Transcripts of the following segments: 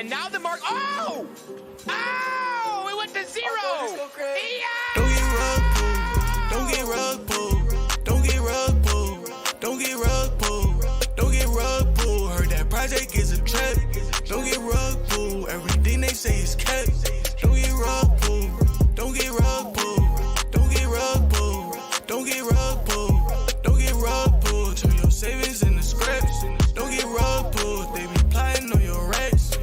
And now the mark. Oh! Oh! It went to 0. Don't get rug pulled. Don't get rug pulled. Don't get rug pulled. Don't get rug pulled. Heard that project is a trap. Don't get rug pulled. Everything they say is kept. Don't get rug pulled. Don't get rug pulled. Don't get rug pulled. Don't get rug pulled. Don't get rug pulled. Turn your savings into scraps. Don't get rug pulled. They be plotting on your racks.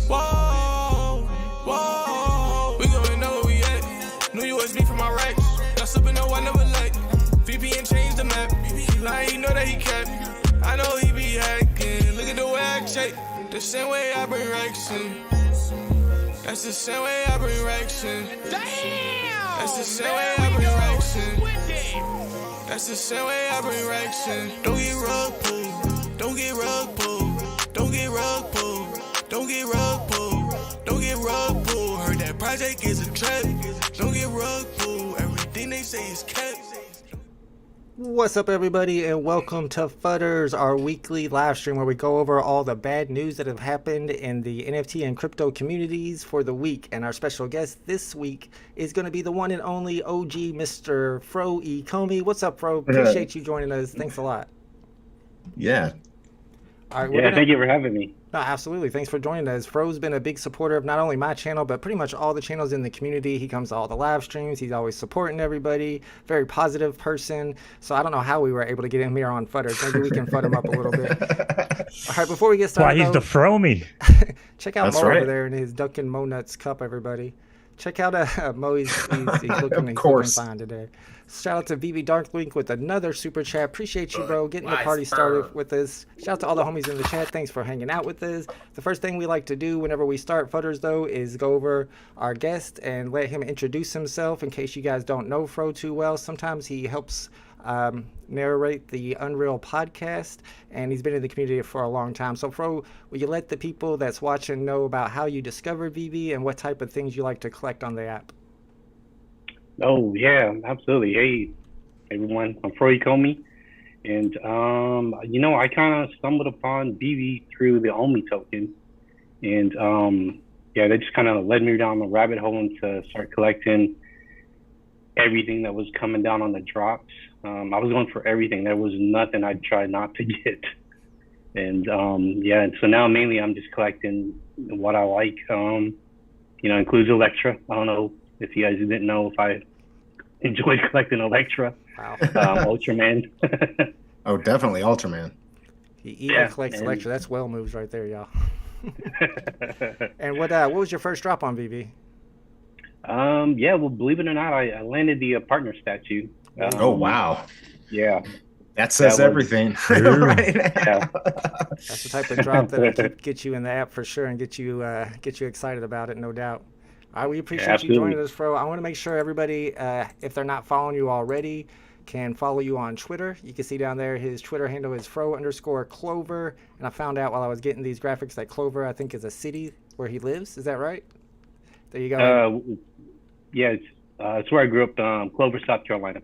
Whoa, whoa. We gon' know where we at. New USB for my racks. Got something no I never like. VPN changed the map. He lying, he know that he kept. I know he be hacking. Look at the way I shake. The same way I bring racks in. That's the same way I bring racks in. Damn! That's the same way I bring racks in. That's the same way I bring racks in. Don't get rug pulled. Don't get rug pulled. Don't get rug pulled. Don't get rug pulled. Don't get rug pulled. Heard that project is a trap. Don't get rug pulled. Everything they say is kept. What's up, everybody, and welcome to FUDDERS, our weekly live stream where we go over all the bad news that have happened in the NFT and crypto communities for the week. And our special guest this week is going to be the one and only OG, Mr. Fro Ecomi. What's up, Fro? Appreciate you joining us. Thanks a lot. Yeah. All right, Yeah, thank you for having me. No, absolutely. Thanks for joining us. Fro's been a big supporter of not only my channel, but pretty much all the channels in the community. He comes to all the live streams. He's always supporting everybody. Very positive person. So I don't know how we were able to get him here on FUDDERS. Maybe we can FUD him up a little bit. All right, before we get started, why he's the Fromy. Check out That's Mo right. over there in his Dunkin' Mo Nuts cup, everybody. Check out Mo. He's looking fine today. Shout out to VeVe Darklink with another super chat. Appreciate you, bro, getting the party started with us. Shout out to all the homies in the chat. Thanks for hanging out with us. The first thing we like to do whenever we start FUDDERS, though, is go over our guest and let him introduce himself. In case you guys don't know Fro too well, sometimes he helps narrate the Unreal podcast, and he's been in the community for a long time. So Fro, will you let the people that's watching know about how you discovered VeVe and what type of things you like to collect on the app? Oh, yeah, absolutely. Hey, everyone, I'm Fro Ecomi, and, I kind of stumbled upon VeVe through the Omi token, and, they just kind of led me down the rabbit hole to start collecting everything that was coming down on the drops. I was going for everything. There was nothing I'd try not to get. And so now mainly I'm just collecting what I like. Includes Electra. I don't know if you guys didn't know if I enjoyed collecting Electra. Wow. Ultraman. Oh, definitely Ultraman. He even collects Electra. That's well moves right there, y'all. And what was your first drop on VeVe? Well, believe it or not, I landed the partner statue. Oh, wow. Yeah. That says everything. Right now. Yeah. That's the type of drop that'll get you in the app for sure and get you excited about it, no doubt. All right, we appreciate you joining us, Fro. I want to make sure everybody, if they're not following you already, can follow you on Twitter. You can see down there his Twitter handle is Fro_Clover. And I found out while I was getting these graphics that Clover, I think, is a city where he lives. Is that right? There you go. It's where I grew up, Clover, South Carolina.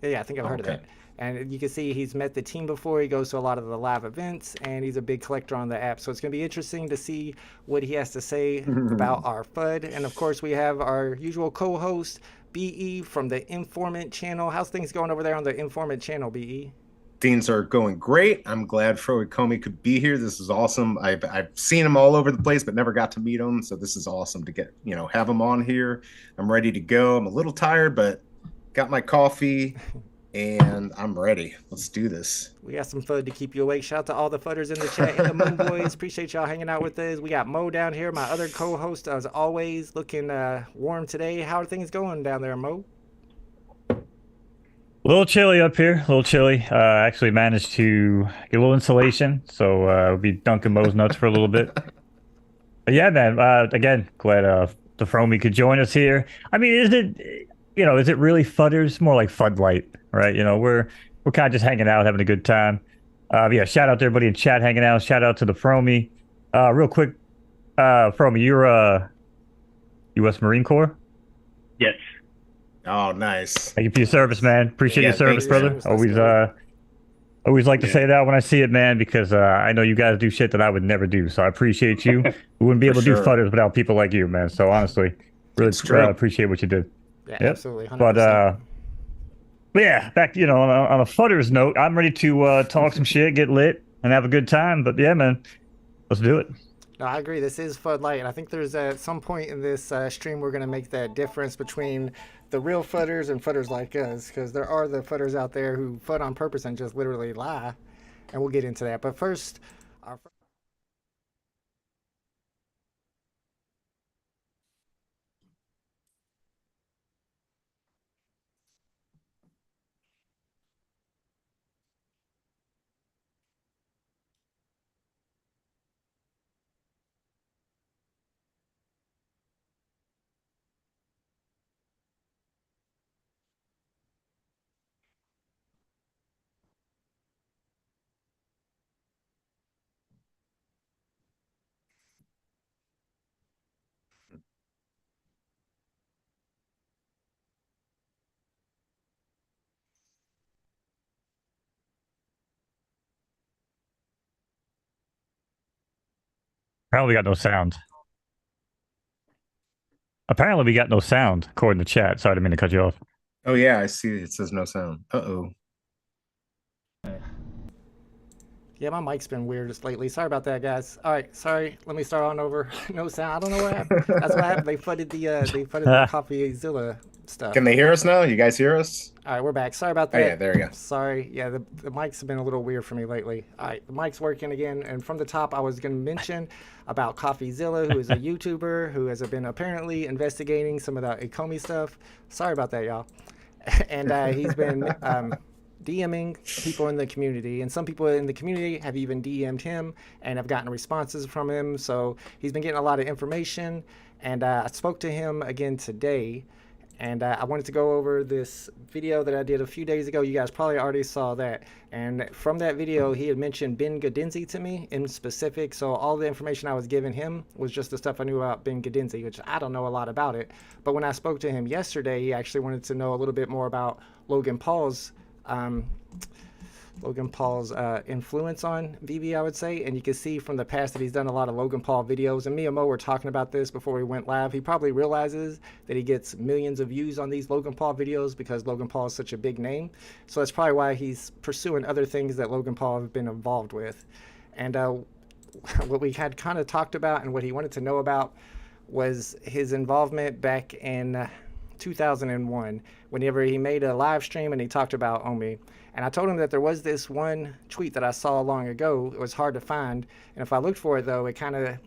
Yeah, I think I've heard of that. And you can see he's met the team before. He goes to a lot of the live events, and he's a big collector on the app. So it's going to be interesting to see what he has to say about our FUD. And, of course, we have our usual co-host, BE, from the Informant channel. How's things going over there on the Informant channel, BE? Things are going great. I'm glad Fro Ecomi could be here. This is awesome. I've seen him all over the place, but never got to meet him. So this is awesome to get, have him on here. I'm ready to go. I'm a little tired, but got my coffee and I'm ready. Let's do this. We got some FUD to keep you awake. Shout out to all the FUDDers in the chat and the Moon Boys. Appreciate y'all hanging out with us. We got Mo down here, my other co-host, as always, looking warm today. How are things going down there, Mo? A little chilly up here, a little chilly. Actually managed to get a little insulation, so we'll be dunking Mo's nuts for a little bit. But yeah, man, again, glad the Fromy could join us here. I mean, is it really FUDDERS? More like FUD Light, right? We're kind of just hanging out, having a good time. Shout out to everybody in chat hanging out. Shout out to the Fromy. Real quick, Fromy, you're U.S. Marine Corps? Yes. Oh, nice. Thank you for your service, man. Appreciate your service, brother. Always I always like to say that when I see it, man, because I know you guys do shit that I would never do. So I appreciate you. We wouldn't be able to do FUDDERS without people like you, man. So honestly, really appreciate what you did. Yeah, absolutely. 100%. But yeah, back on a FUDDERS note, I'm ready to talk some shit, get lit, and have a good time. But yeah, man, let's do it. No, I agree. This is FUD Light, and I think there's at some point in this stream we're going to make that difference between the real FUDDers and FUDDers like us, because there are the FUDDers out there who FUD on purpose and just literally lie, and we'll get into that. But first, our Apparently we got no sound. Apparently we got no sound, according to chat. Sorry, I didn't mean to cut you off. Oh yeah, I see. It says no sound. Uh-oh. Yeah, my mic's been weird just lately. Sorry about that, guys. All right, sorry. Let me start on over. No sound. I don't know what happened. That's what happened. They flooded the Coffeezilla stuff. Can they hear us now? You guys hear us? All right, we're back. Sorry about that. Oh, yeah, there you go. Sorry. Yeah, the mics have been a little weird for me lately. All right, the mic's working again. And from the top, I was going to mention about Coffeezilla, who is a YouTuber who has been apparently investigating some of the Ecomi stuff. Sorry about that, y'all. And he's been DMing people in the community, and some people in the community have even DM'd him and have gotten responses from him. So he's been getting a lot of information, and I spoke to him again today, and I wanted to go over this video that I did a few days ago. You guys probably already saw that, and from that video he had mentioned Ben Gadinzi to me in specific. So all the information I was giving him was just the stuff I knew about Ben Gadinzi, which I don't know a lot about it. But when I spoke to him yesterday, he actually wanted to know a little bit more about Logan Paul's influence on VeVe, I would say. And you can see from the past that he's done a lot of Logan Paul videos, and me and Mo were talking about this before we went live. He probably realizes that he gets millions of views on these Logan Paul videos because Logan Paul is such a big name. So that's probably why he's pursuing other things that Logan Paul has been involved with. And what we had kind of talked about and what he wanted to know about was his involvement back in 2001, whenever he made a live stream and he talked about Omi. And I told him that there was this one tweet that I saw long ago. It was hard to find, and if I looked for it though, it kind of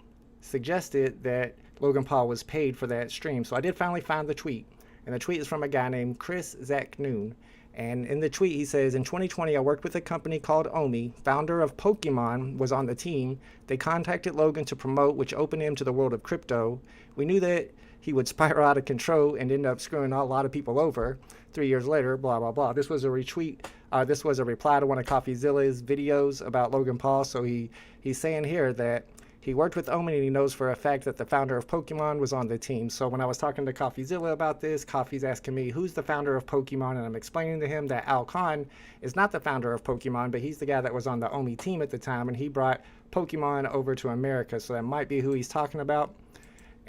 suggested that Logan Paul was paid for that stream. So I did finally find the tweet, and the tweet is from a guy named Chris Zachnoon. And in the tweet he says, in 2020 I worked with a company called Omi. Founder of Pokemon was on the team. They contacted Logan to promote, which opened him to the world of crypto. We knew that he would spiral out of control and end up screwing a lot of people over. 3 years later, blah, blah, blah. This was a retweet. This was a reply to one of Coffeezilla's videos about Logan Paul. So he's saying here that he worked with Omen and he knows for a fact that the founder of Pokemon was on the team. So when I was talking to Coffeezilla about this, Coffee's asking me, who's the founder of Pokemon? And I'm explaining to him that Al Khan is not the founder of Pokemon, but he's the guy that was on the Omi team at the time, and he brought Pokemon over to America. So that might be who he's talking about.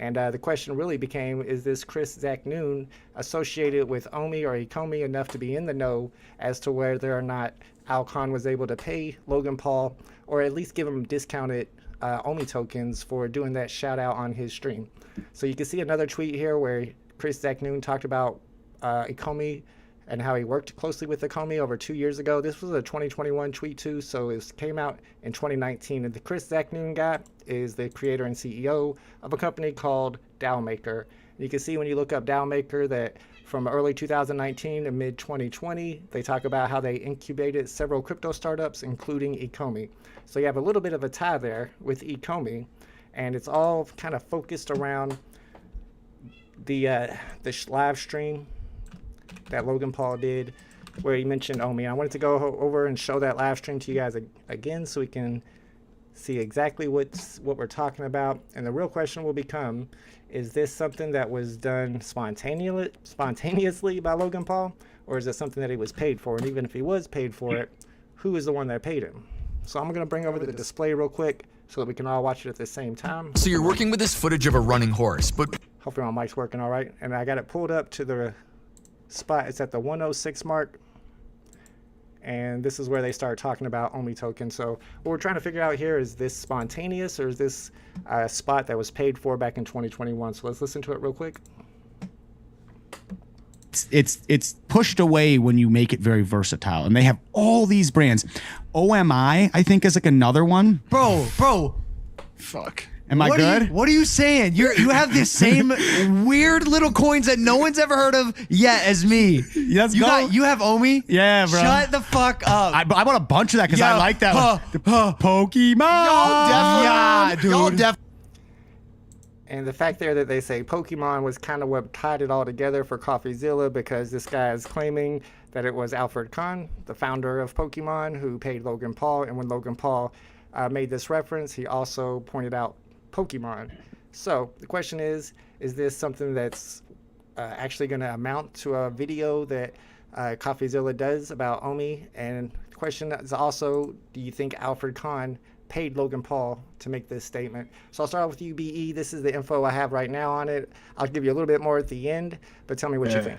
And the question really became, is this Chris Zachnoon associated with Omi or Ecomi enough to be in the know as to whether or not Al Khan was able to pay Logan Paul, or at least give him discounted Omi tokens for doing that shout out on his stream. So you can see another tweet here where Chris Zachnoon talked about Ecomi and how he worked closely with Ecomi over 2 years ago. This was a 2021 tweet too, so it came out in 2019. And the Chris Zachnoon guy is the creator and CEO of a company called DAOmaker. And you can see when you look up DAOmaker that from early 2019 to mid 2020, they talk about how they incubated several crypto startups, including Ecomi. So you have a little bit of a tie there with Ecomi, and it's all kind of focused around the live stream that Logan Paul did where he mentioned Omi. I wanted to go over and show that live stream to you guys again so we can see exactly what we're talking about. And the real question will become, is this something that was done spontaneously by Logan Paul, or is it something that he was paid for? And even if he was paid for it, who is the one that paid him. So I'm going to bring over the display real quick so that we can all watch it at the same time. So you're working with this footage of a running horse, but hopefully my mic's working all right. And I got it pulled up to the spot. It's at the 106 mark. And this is where they start talking about Omi token. So what we're trying to figure out here, is this spontaneous or is this a spot that was paid for back in 2021? So let's listen to it real quick. It's pushed away when you make it very versatile, and they have all these brands. OMI, I think, is like another one. Bro, Fuck. Am I good? What are you saying? You have the same weird little coins that no one's ever heard of yet as me. Let's go. You have Omi? Yeah, bro. Shut the fuck up. I bought a bunch of that because I like that one. The Pokemon. Y'all definitely. Yeah, dude. And the fact there that they say Pokemon was kind of what tied it all together for Coffeezilla, because this guy is claiming that it was Alfred Kahn, the founder of Pokemon, who paid Logan Paul. And when Logan Paul made this reference, he also pointed out Pokemon. So the question is this something that's actually going to amount to a video that Coffeezilla does about Omi? And the question is also, do you think Alfred Kahn paid Logan Paul to make this statement? So I'll start off with you, BE. This is the info I have right now on it. I'll give you a little bit more at the end, but tell me what you think.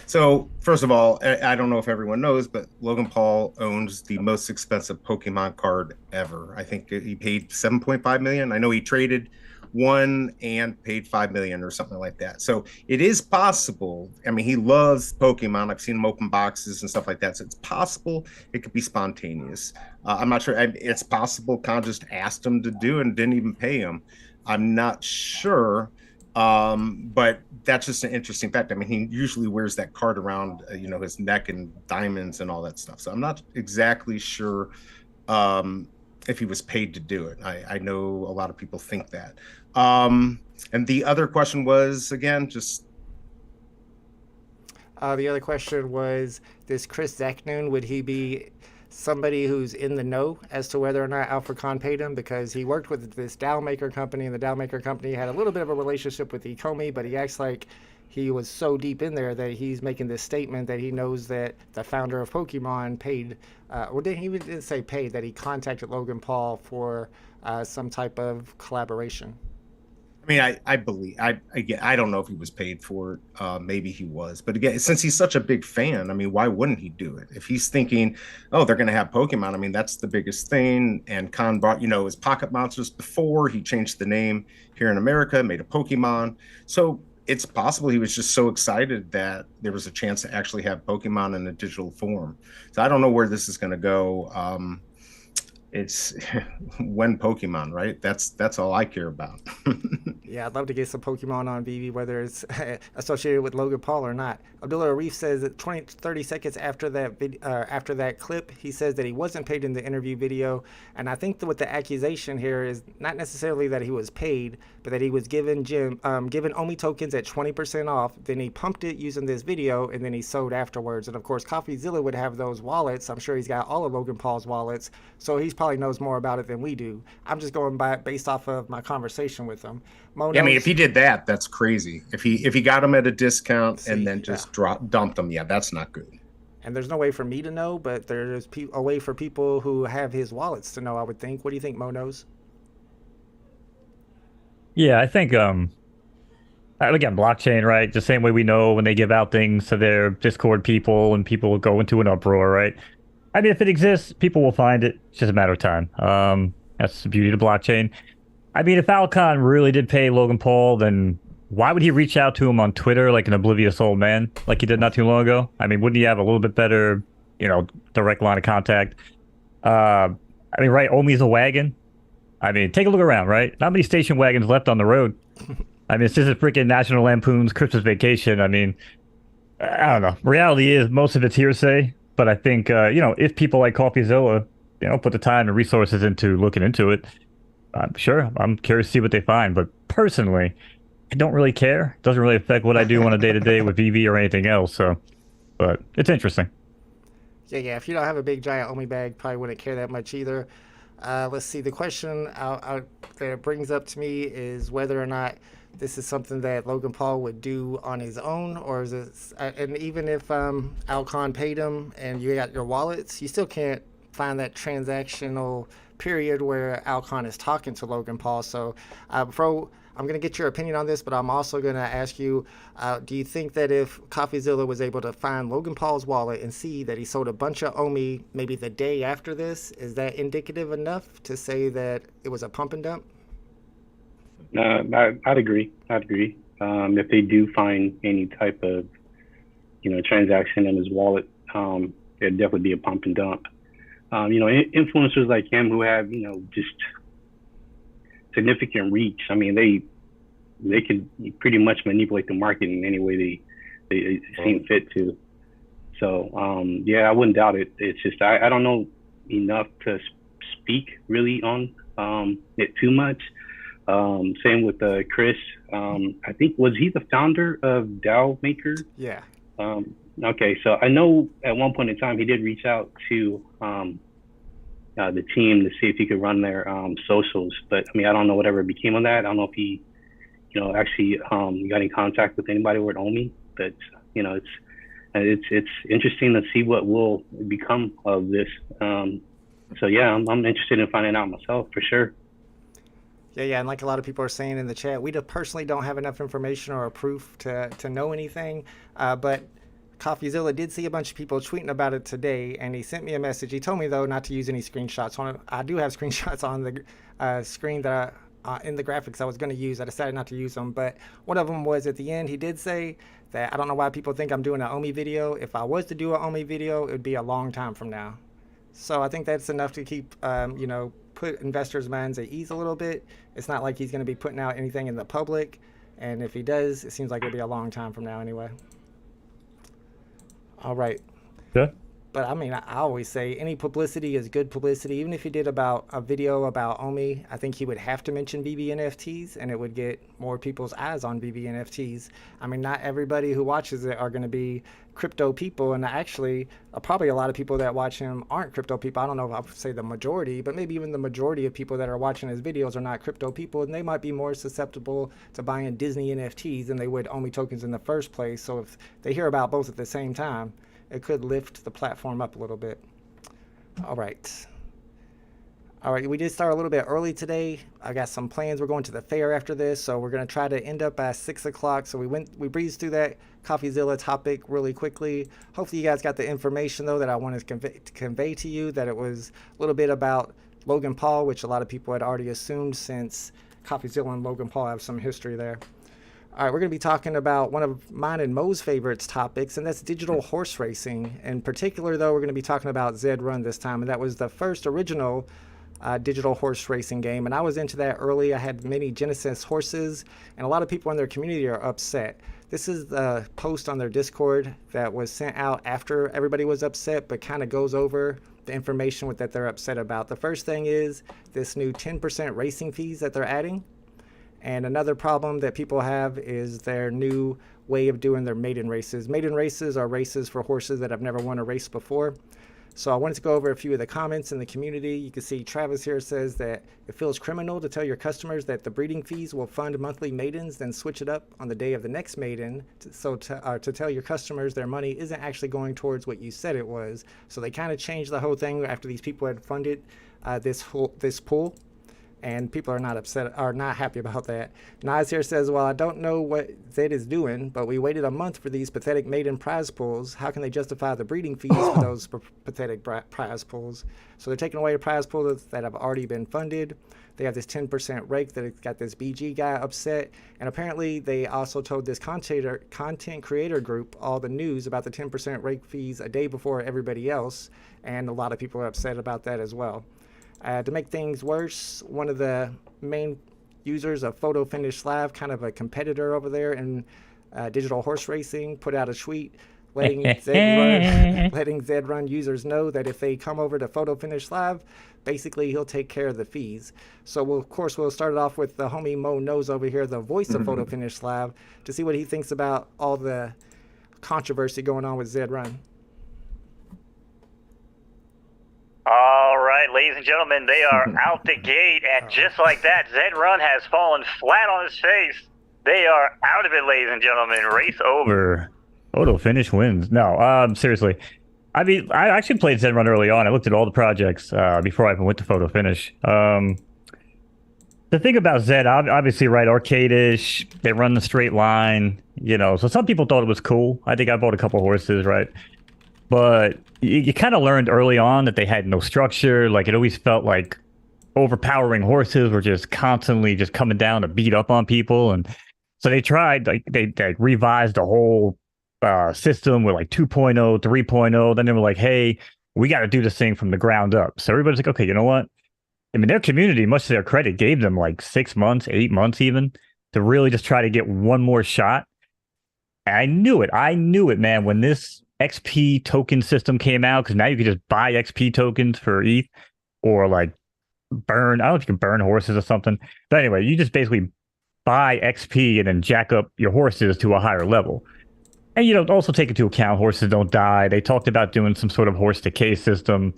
So first of all, I don't know if everyone knows, but Logan Paul owns the most expensive Pokemon card ever. I think he paid $7.5 million. I know he traded one and paid $5 million or something like that. So it is possible. I mean, he loves Pokemon. I've seen him open boxes and stuff like that. So it's possible it could be spontaneous. I'm not sure. It's possible Khan just asked him to do it and didn't even pay him. I'm not sure. But that's just an interesting fact. I mean, he usually wears that card around, his neck and diamonds and all that stuff. So I'm not exactly sure if he was paid to do it. I know a lot of people think that. And the other question was, again, just... the other question was, this Chris Zachnoon, would he be somebody who's in the know as to whether or not Alfred Kahn paid him? Because he worked with this Dow maker company, and the Dow maker company had a little bit of a relationship with Ecomi, but he acts like he was so deep in there that he's making this statement that he knows that the founder of Pokemon paid, he even didn't say paid, that he contacted Logan Paul for some type of collaboration. I mean, I believe, I don't know if he was paid for it. Maybe he was. But again, since he's such a big fan, I mean, why wouldn't he do it? If he's thinking, oh, they're going to have Pokemon, I mean, that's the biggest thing. And Khan bought, his Pocket Monsters before. He changed the name here in America, made a Pokemon. So it's possible he was just so excited that there was a chance to actually have Pokemon in a digital form. So I don't know where this is going to go. It's when Pokemon, right? That's all I care about. Yeah, I'd love to get some Pokemon on VeVe, whether it's associated with Logan Paul or not. Abdullah Arif says that 30 seconds after that clip, he says that he wasn't paid in the interview video. And I think that what the accusation here is not necessarily that he was paid, but that he was given Omi tokens at 20% off. Then he pumped it using this video, and then he sold afterwards. And of course, Coffeezilla would have those wallets. I'm sure he's got all of Logan Paul's wallets, so he probably knows more about it than we do. I'm just going by based off of my conversation with him. Yeah, I mean, if he did that, that's crazy. If he got them at a discount and then just dumped them, that's not good. And there's no way for me to know, but there's a way for people who have his wallets to know, I would think. What do you think, MoKnowz? Yeah, I think, again, blockchain, right? The same way we know when they give out things to their Discord people and people will go into an uproar, right? I mean, if it exists, people will find it. It's just a matter of time. That's the beauty of the blockchain. I mean, if Al Khan really did pay Logan Paul, then why would he reach out to him on Twitter like an oblivious old man, like he did not too long ago? I mean, wouldn't he have a little bit better, direct line of contact? I mean, right, Omi's a wagon. I mean, take a look around, right? Not many station wagons left on the road. I mean, it's just a freaking National Lampoon's Christmas Vacation. I mean, I don't know. Reality is most of it's hearsay, but I think, if people like Coffeezilla, put the time and resources into looking into it, I'm sure. I'm curious to see what they find, but personally, I don't really care. It doesn't really affect what I do on a day-to-day with VeVe or anything else. So, but it's interesting. Yeah. If you don't have a big giant Omi bag, probably wouldn't care that much either. Let's see. The question that it brings up to me is whether or not this is something that Logan Paul would do on his own, or is it? And even if Al Khan paid him and you got your wallets, you still can't find that transactional period where Alcon is talking to Logan Paul. So, Fro, I'm going to get your opinion on this, but I'm also going to ask you, do you think that if Coffeezilla was able to find Logan Paul's wallet and see that he sold a bunch of OMI maybe the day after this, is that indicative enough to say that it was a pump and dump? I'd agree. If they do find any type of, transaction in his wallet, it'd definitely be a pump and dump. Influencers like him who have, just significant reach. I mean, they can pretty much manipulate the market in any way they seem fit to. So, I wouldn't doubt it. It's just, I don't know enough to speak really on it too much. Same with Chris. I think, was he the founder of DAO Maker? Yeah. Okay, so I know at one point in time he did reach out to the team to see if he could run their socials, but I mean, I don't know whatever became of that. I don't know if he, actually got in contact with anybody with OMI, but it's interesting to see what will become of this. So yeah, I'm interested in finding out myself for sure. Yeah, and like a lot of people are saying in the chat, we personally don't have enough information or proof to know anything, but Coffeezilla did see a bunch of people tweeting about it today, and he sent me a message. He told me, though, not to use any screenshots. I do have screenshots on the screen that in the graphics I was going to use. I decided not to use them, but one of them was at the end. He did say that, I don't know why people think I'm doing an OMI video. If I was to do an OMI video, it would be a long time from now. So I think that's enough to keep, put investors' minds at ease a little bit. It's not like he's going to be putting out anything in the public, and if he does, it seems like it'll be a long time from now anyway. All right. Yeah. But I mean, I always say any publicity is good publicity. Even if he did about a video about OMI, I think he would have to mention VeVe NFTs, and it would get more people's eyes on VeVe NFTs. I mean, not everybody who watches it are going to be crypto people, and actually, probably a lot of people that watch him aren't crypto people. I don't know if I would say the majority, but maybe even the majority of people that are watching his videos are not crypto people, and they might be more susceptible to buying Disney NFTs than they would OMI tokens in the first place. So if they hear about both at the same time, it could lift the platform up a little bit. All right, we did start a little bit early today. I got some plans. We're going to the fair after this, so we're going to try to end up at 6 o'clock. So we breezed through that Coffeezilla topic really quickly. Hopefully you guys got the information, though, that I wanted to convey to you, that it was a little bit about Logan Paul, which a lot of people had already assumed since Coffeezilla and Logan Paul have some history there. All right, we're going to be talking about one of mine and Mo's favorites topics, and that's digital horse racing. In particular, though, we're going to be talking about Zed Run this time, and that was the first original digital horse racing game. And I was into that early. I had many Genesis horses, and a lot of people in their community are upset. This is the post on their Discord that was sent out after everybody was upset, but kind of goes over the information that they're upset about. The first thing is this new 10% racing fees that they're adding. And another problem that people have is their new way of doing their maiden races. Maiden races are races for horses that have never won a race before. So I wanted to go over a few of the comments in the community. You can see Travis here says that it feels criminal to tell your customers that the breeding fees will fund monthly maidens, then switch it up on the day of the next maiden. To tell your customers their money isn't actually going towards what you said it was. So they kind of changed the whole thing after these people had funded this pool. And people are not happy about that. Naz here says, well, I don't know what Zed is doing, but we waited a month for these pathetic maiden prize pools. How can they justify the breeding fees for those pathetic prize pools? So they're taking away a prize pool that have already been funded. They have this 10% rake that got this BG guy upset. And apparently they also told this content creator group all the news about the 10% rake fees a day before everybody else. And a lot of people are upset about that as well. To make things worse, one of the main users of Photo Finish Live, kind of a competitor over there in digital horse racing, put out a tweet letting Zed Run users know that if they come over to Photo Finish Live, basically he'll take care of the fees. So we'll start it off with the homie MoKnowz over here, the voice of Photo Finish Live, to see what he thinks about all the controversy going on with Zed Run. All right, ladies and gentlemen, they are out the gate, and just like that, Zed Run has fallen flat on his face. They are out of it, ladies and gentlemen. Race over. Photo Finish wins. No, seriously. I mean, I actually played Zed Run early on. I looked at all the projects before I even went to photo finish. The thing about Zed, obviously, right, arcade-ish. They run the straight line, you know. So some people thought it was cool. I think I bought a couple horses, right? But you kind of learned early on that they had no structure. Like, it always felt like overpowering horses were just constantly just coming down to beat up on people. And so they tried, like, they revised the whole system with like 2.0, 3.0. Then they were like, hey, we got to do this thing from the ground up. So everybody's like, okay, you know what? I mean, their community, much to their credit, gave them like 6 months, 8 months even, to really just try to get one more shot. And I knew it, man, when this XP token system came out, because now you can just buy XP tokens for ETH or like burn. I don't know if you can burn horses or something. But anyway, you just basically buy XP and then jack up your horses to a higher level. And, you know, also take into account horses don't die. They talked about doing some sort of horse decay system.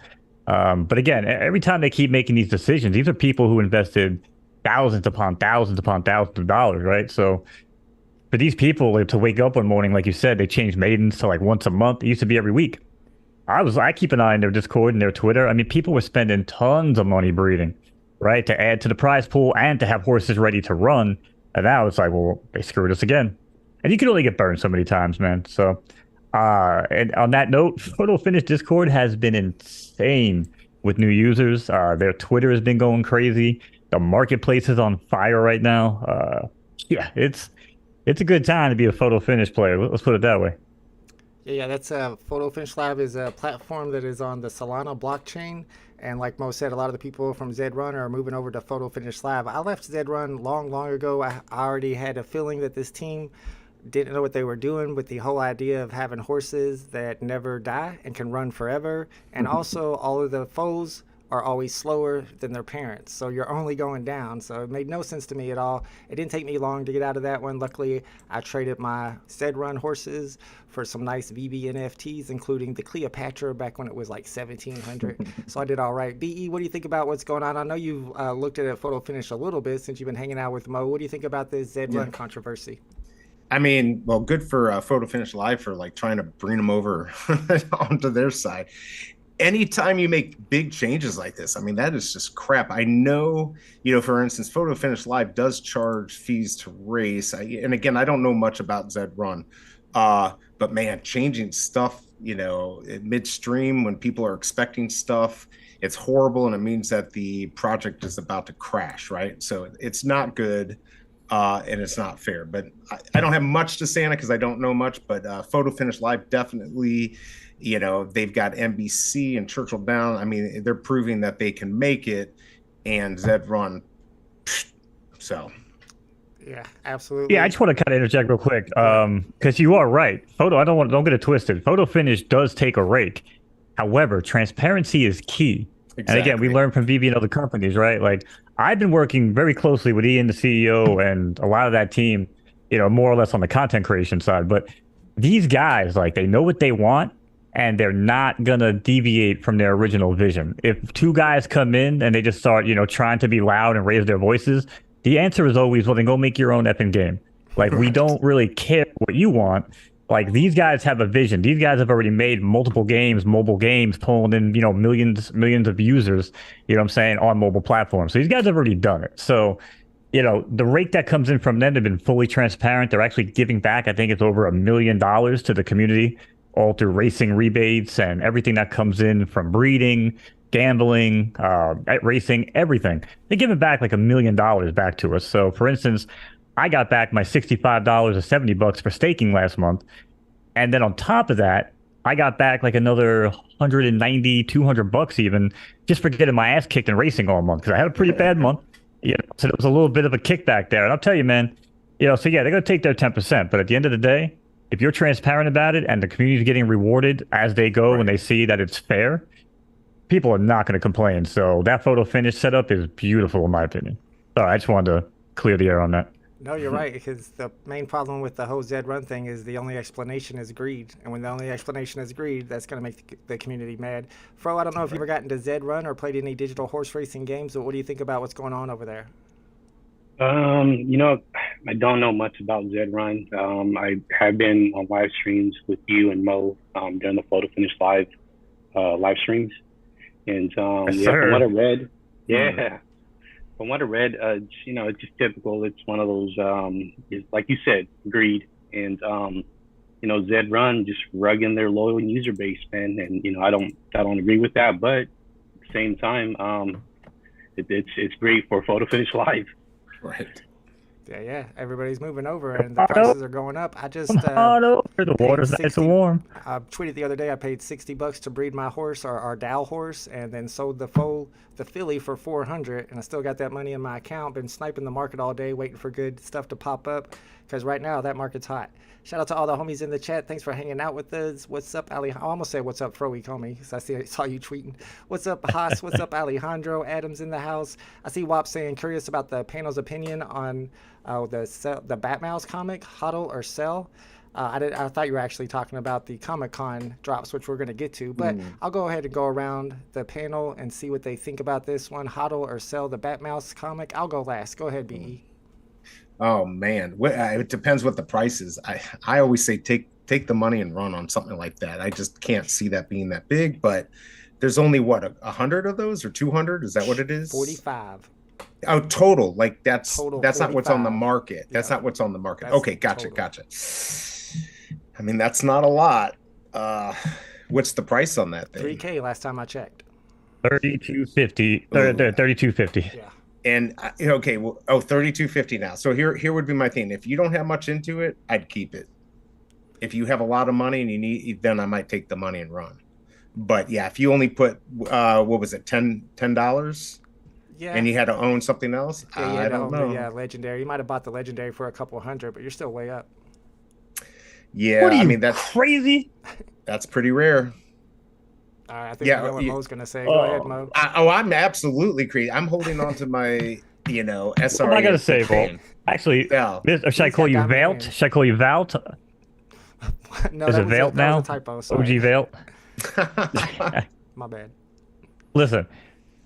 But again, every time they keep making these decisions, these are people who invested thousands upon thousands upon thousands of dollars, right? So for these people to wake up one morning, like you said, they changed maidens to like once a month. It used to be every week. I keep an eye on their Discord and their Twitter. I mean, people were spending tons of money breeding, right, to add to the prize pool and to have horses ready to run. And now it's like, well, they screwed us again. And you can only get burned so many times, man. So, and on that note, Photo Finish Discord has been insane with new users. Their Twitter has been going crazy. The marketplace is on fire right now. Yeah, it's a good time to be a Photo Finish player. Let's put it that way. Yeah, that's Photo Finish Lab is a platform that is on the Solana blockchain. And like Mo said, a lot of the people from Zed Run are moving over to Photo Finish Lab. I left Zed Run long ago. I already had a feeling that this team didn't know what they were doing with the whole idea of having horses that never die and can run forever. And also all of the foals are always slower than their parents. So you're only going down. So it made no sense to me at all. It didn't take me long to get out of that one. Luckily, I traded my Zed Run horses for some nice VeVe NFTs, including the Cleopatra back when it was like 1,700. So I did all right. BE, what do you think about what's going on? I know you've looked at it Photo Finish a little bit since you've been hanging out with Mo. What do you think about this Zed Run controversy? I mean, well, good for Photo Finish Live for like trying to bring them over onto their side. Anytime you make big changes like this, I mean, that is just crap. I know, you know, for instance, Photo Finish Live does charge fees to race. And again, I don't know much about Zed Run, but man, changing stuff, you know, midstream when people are expecting stuff, it's horrible. And it means that the project is about to crash, right? So it's not good. And it's not fair, but I don't have much to say on it because I don't know much, but Photo Finish Live definitely, you know, they've got NBC and Churchill Down. I mean, they're proving that they can make it, and Zed Run. So. Yeah, absolutely. Yeah, I just want to kind of interject real quick because you are right. Don't get it twisted. Photo Finish does take a rake. However, transparency is key. Exactly. And again, we learned from VeVe and other companies, right? Like, I've been working very closely with Ian, the CEO, and a lot of that team, you know, more or less on the content creation side. But these guys, like, they know what they want, and they're not going to deviate from their original vision. If two guys come in and they just start, you know, trying to be loud and raise their voices, the answer is always, well, then go make your own effing game. Like, we don't really care what you want. Like, these guys have a vision. These guys have already made multiple games, mobile games, pulling in, you know, millions of users, you know what I'm saying, on mobile platforms. So these guys have already done it. So, you know, the rate that comes in from them, they've been fully transparent. They're actually giving back, I think it's over $1 million to the community, all through racing rebates and everything that comes in from breeding, gambling, racing, everything. They're giving back like $1 million back to us. So, for instance, I got back my $65 or $70 for staking last month. And then on top of that, I got back like another $190, $200 even just for getting my ass kicked in racing all month because I had a pretty bad month. You know, so there was a little bit of a kickback there. And I'll tell you, man, you know, so yeah, they're going to take their 10%. But at the end of the day, if you're transparent about it and the community is getting rewarded as they go when they see that it's fair, people are not going to complain. So that Photo Finish setup is beautiful, in my opinion. So I just wanted to clear the air on that. No, you're right, because the main problem with the whole Zed Run thing is the only explanation is greed. And when the only explanation is greed, that's going to make the community mad. Fro, I don't know if you've ever gotten to Zed Run or played any digital horse racing games, but what do you think about what's going on over there? You know, I don't know much about Zed Run. I have been on live streams with you and Mo during the Photo Finish Live live streams. And Yes, yeah, sir. from what I read, from what I read, you know, it's just typical. It's one of those, it's, like you said, greed. And you know, Zed Run just rugging their loyal user base, man. And you know, I don't agree with that, but at the same time, it's great for photo finish live. Right. Yeah, everybody's moving over and the prices are going up. I just the water's nice and warm. I tweeted the other day I paid $60 to breed my horse, our Dow horse, and then sold the filly for $400, and I still got that money in my account. Been sniping the market all day, waiting for good stuff to pop up, because right now that market's hot. Shout out to all the homies in the chat. Thanks for hanging out with us. What's up, Ali? I almost said what's up, Froey Comey, because I saw you tweeting. What's up, Haas? What's up, Alejandro? Adam's in the house. I see Wop saying curious about the panel's opinion on the BatMouse comic, HODL or Sell. I thought you were actually talking about the Comic-Con drops, which we're going to get to, but I'll go ahead and go around the panel and see what they think about this one, HODL or Sell, the BatMouse comic. I'll go last. Go ahead, BE. Oh man, it depends what the price is. I always say take the money and run on something like that. I just can't see that being that big, but there's only what 100 of those or 200? Is that what it is? 45. Oh, total. Like that's Total not what's on the 45. market. That's Yeah. not what's on the market. That's Okay, gotcha. total. I mean, that's not a lot. What's the price on that thing? $3K last time I checked. $32.50. $32.50. Yeah. And okay, well, $32.50 now. So here would be my thing. If you don't have much into it, I'd keep it. If you have a lot of money and you need, then I might take the money and run. But yeah, if you only put what was it, $10? Yeah. And you had to own something else? Yeah, I don't know. Yeah, legendary. You might have bought the legendary for a couple hundred, but you're still way up. Yeah, What are you, I mean that's crazy? That's pretty rare. All right, I think Yeah, I know what you- Mo's gonna say. Go ahead, Mo. I'm absolutely crazy. I'm holding on to my, SRA. What am I gonna say, Bo? Actually, Yeah. should I call you got diamond Velt? hands. Should I call you Valt? No, Is that it was Velt that now? was a typo. Sorry. OG Velt? My bad. Listen,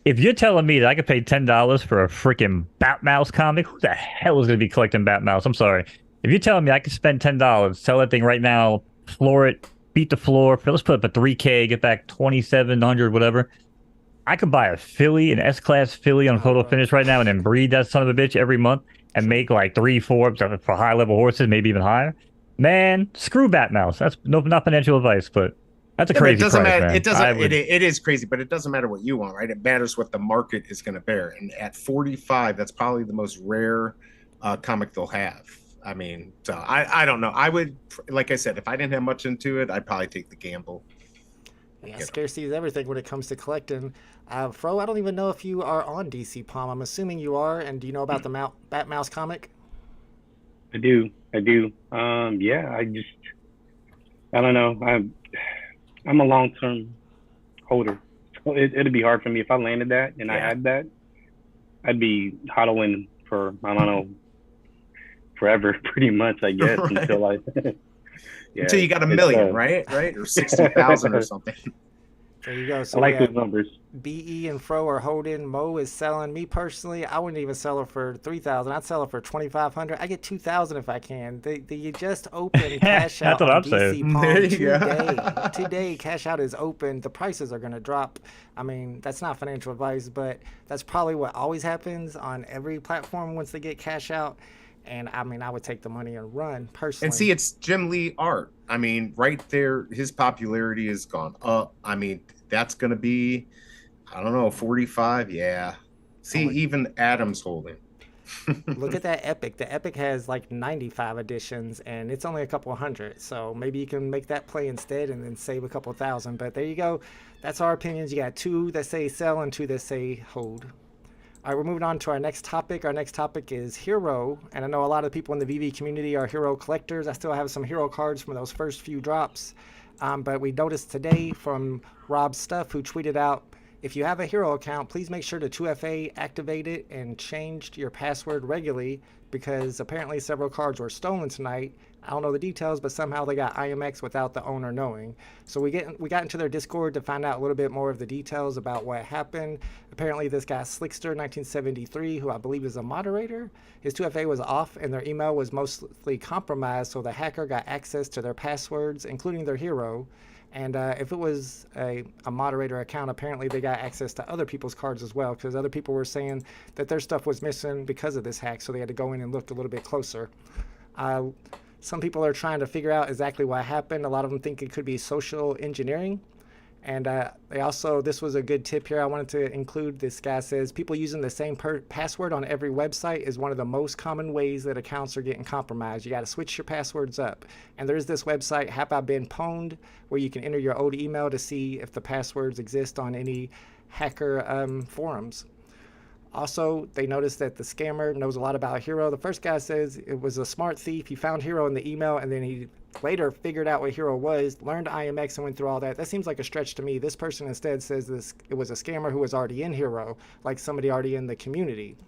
if you're telling me that I could pay $10 for a freaking BatMouse comic, who the hell is going to be collecting BatMouse? I'm sorry. If you're telling me I could spend $10, sell that thing right now, floor it, beat the floor, let's put up a 3K, get back 2,700, whatever. I could buy a filly, an S-Class filly on photo finish right now and then breed that son of a bitch every month and make like 3-4 for high-level horses, maybe even higher. Man, screw BatMouse. That's not financial advice, but that's a crazy it doesn't price, matter. man. It doesn't. I would- It is crazy, but it doesn't matter what you want, right? It matters what the market is going to bear. And at 45, that's probably the most rare comic they'll have. I mean, so I don't know. I would, like I said, if I didn't have much into it, I'd probably take the gamble. Yeah, scarcity is everything when it comes to collecting. Fro, I don't even know if you are on DC Palm. I'm assuming you are. And do you know about the BatMouse comic? I do. Yeah, I don't know. I'm a long-term holder. So it'd be hard for me if I landed that and I had that. I'd be hodling for, I don't know, forever, pretty much, I guess, Right. until I. Yeah, Until you got a it's, million, right? Or 60,000 or something. There you go. I So like yeah, those numbers. BE and Fro are holding. Mo is selling. Me personally, I wouldn't even sell it for $3,000. I'd sell it for $2,500. I get $2,000 if I can. They just opened cash out That's what on I'm DC saying. Palm There you today. go. Today, cash out is open. The prices are going to drop. I mean, that's not financial advice, but that's probably what always happens on every platform once they get cash out. And I mean, I would take the money and run personally. And see, it's Jim Lee art. I mean, right there, his popularity has gone up. I mean, that's going to be, I don't know, 45. Yeah. See, even Adam's holding. Look at that Epic. The Epic has like 95 editions and it's only a couple hundred. So maybe you can make that play instead and then save a couple thousand. But there you go. That's our opinions. You got 2 that say sell and 2 that say hold. All right, we're moving on to our next topic. Our next topic is Hero. And I know a lot of people in the VeVe community are Hero collectors. I still have some Hero cards from those first few drops. But we noticed today from Rob Stuff, who tweeted out, if you have a Hero account, please make sure to 2FA activate it and changed your password regularly, because apparently several cards were stolen tonight. I don't know the details, but somehow they got IMX without the owner knowing. So we got into their Discord to find out a little bit more of the details about what happened. Apparently this guy Slickster1973, who I believe is a moderator, his 2FA was off and their email was mostly compromised, so the hacker got access to their passwords, including their Hero. And if it was a moderator account, apparently they got access to other people's cards as well, because other people were saying that their stuff was missing because of this hack, so they had to go in and look a little bit closer. Some people are trying to figure out exactly what happened. A lot of them think it could be social engineering. And they also, this was a good tip here I wanted to include. This guy says people using the same password on every website is one of the most common ways that accounts are getting compromised. You got to switch your passwords up. And there's this website, Have I Been Pwned, where you can enter your old email to see if the passwords exist on any hacker forums. Also, they noticed that the scammer knows a lot about Hero. The first guy says it was a smart thief. He found Hero in the email, and then he later figured out what Hero was, learned IMX, and went through all that. That seems like a stretch to me. This person instead says it was a scammer who was already in Hero, like somebody already in the community.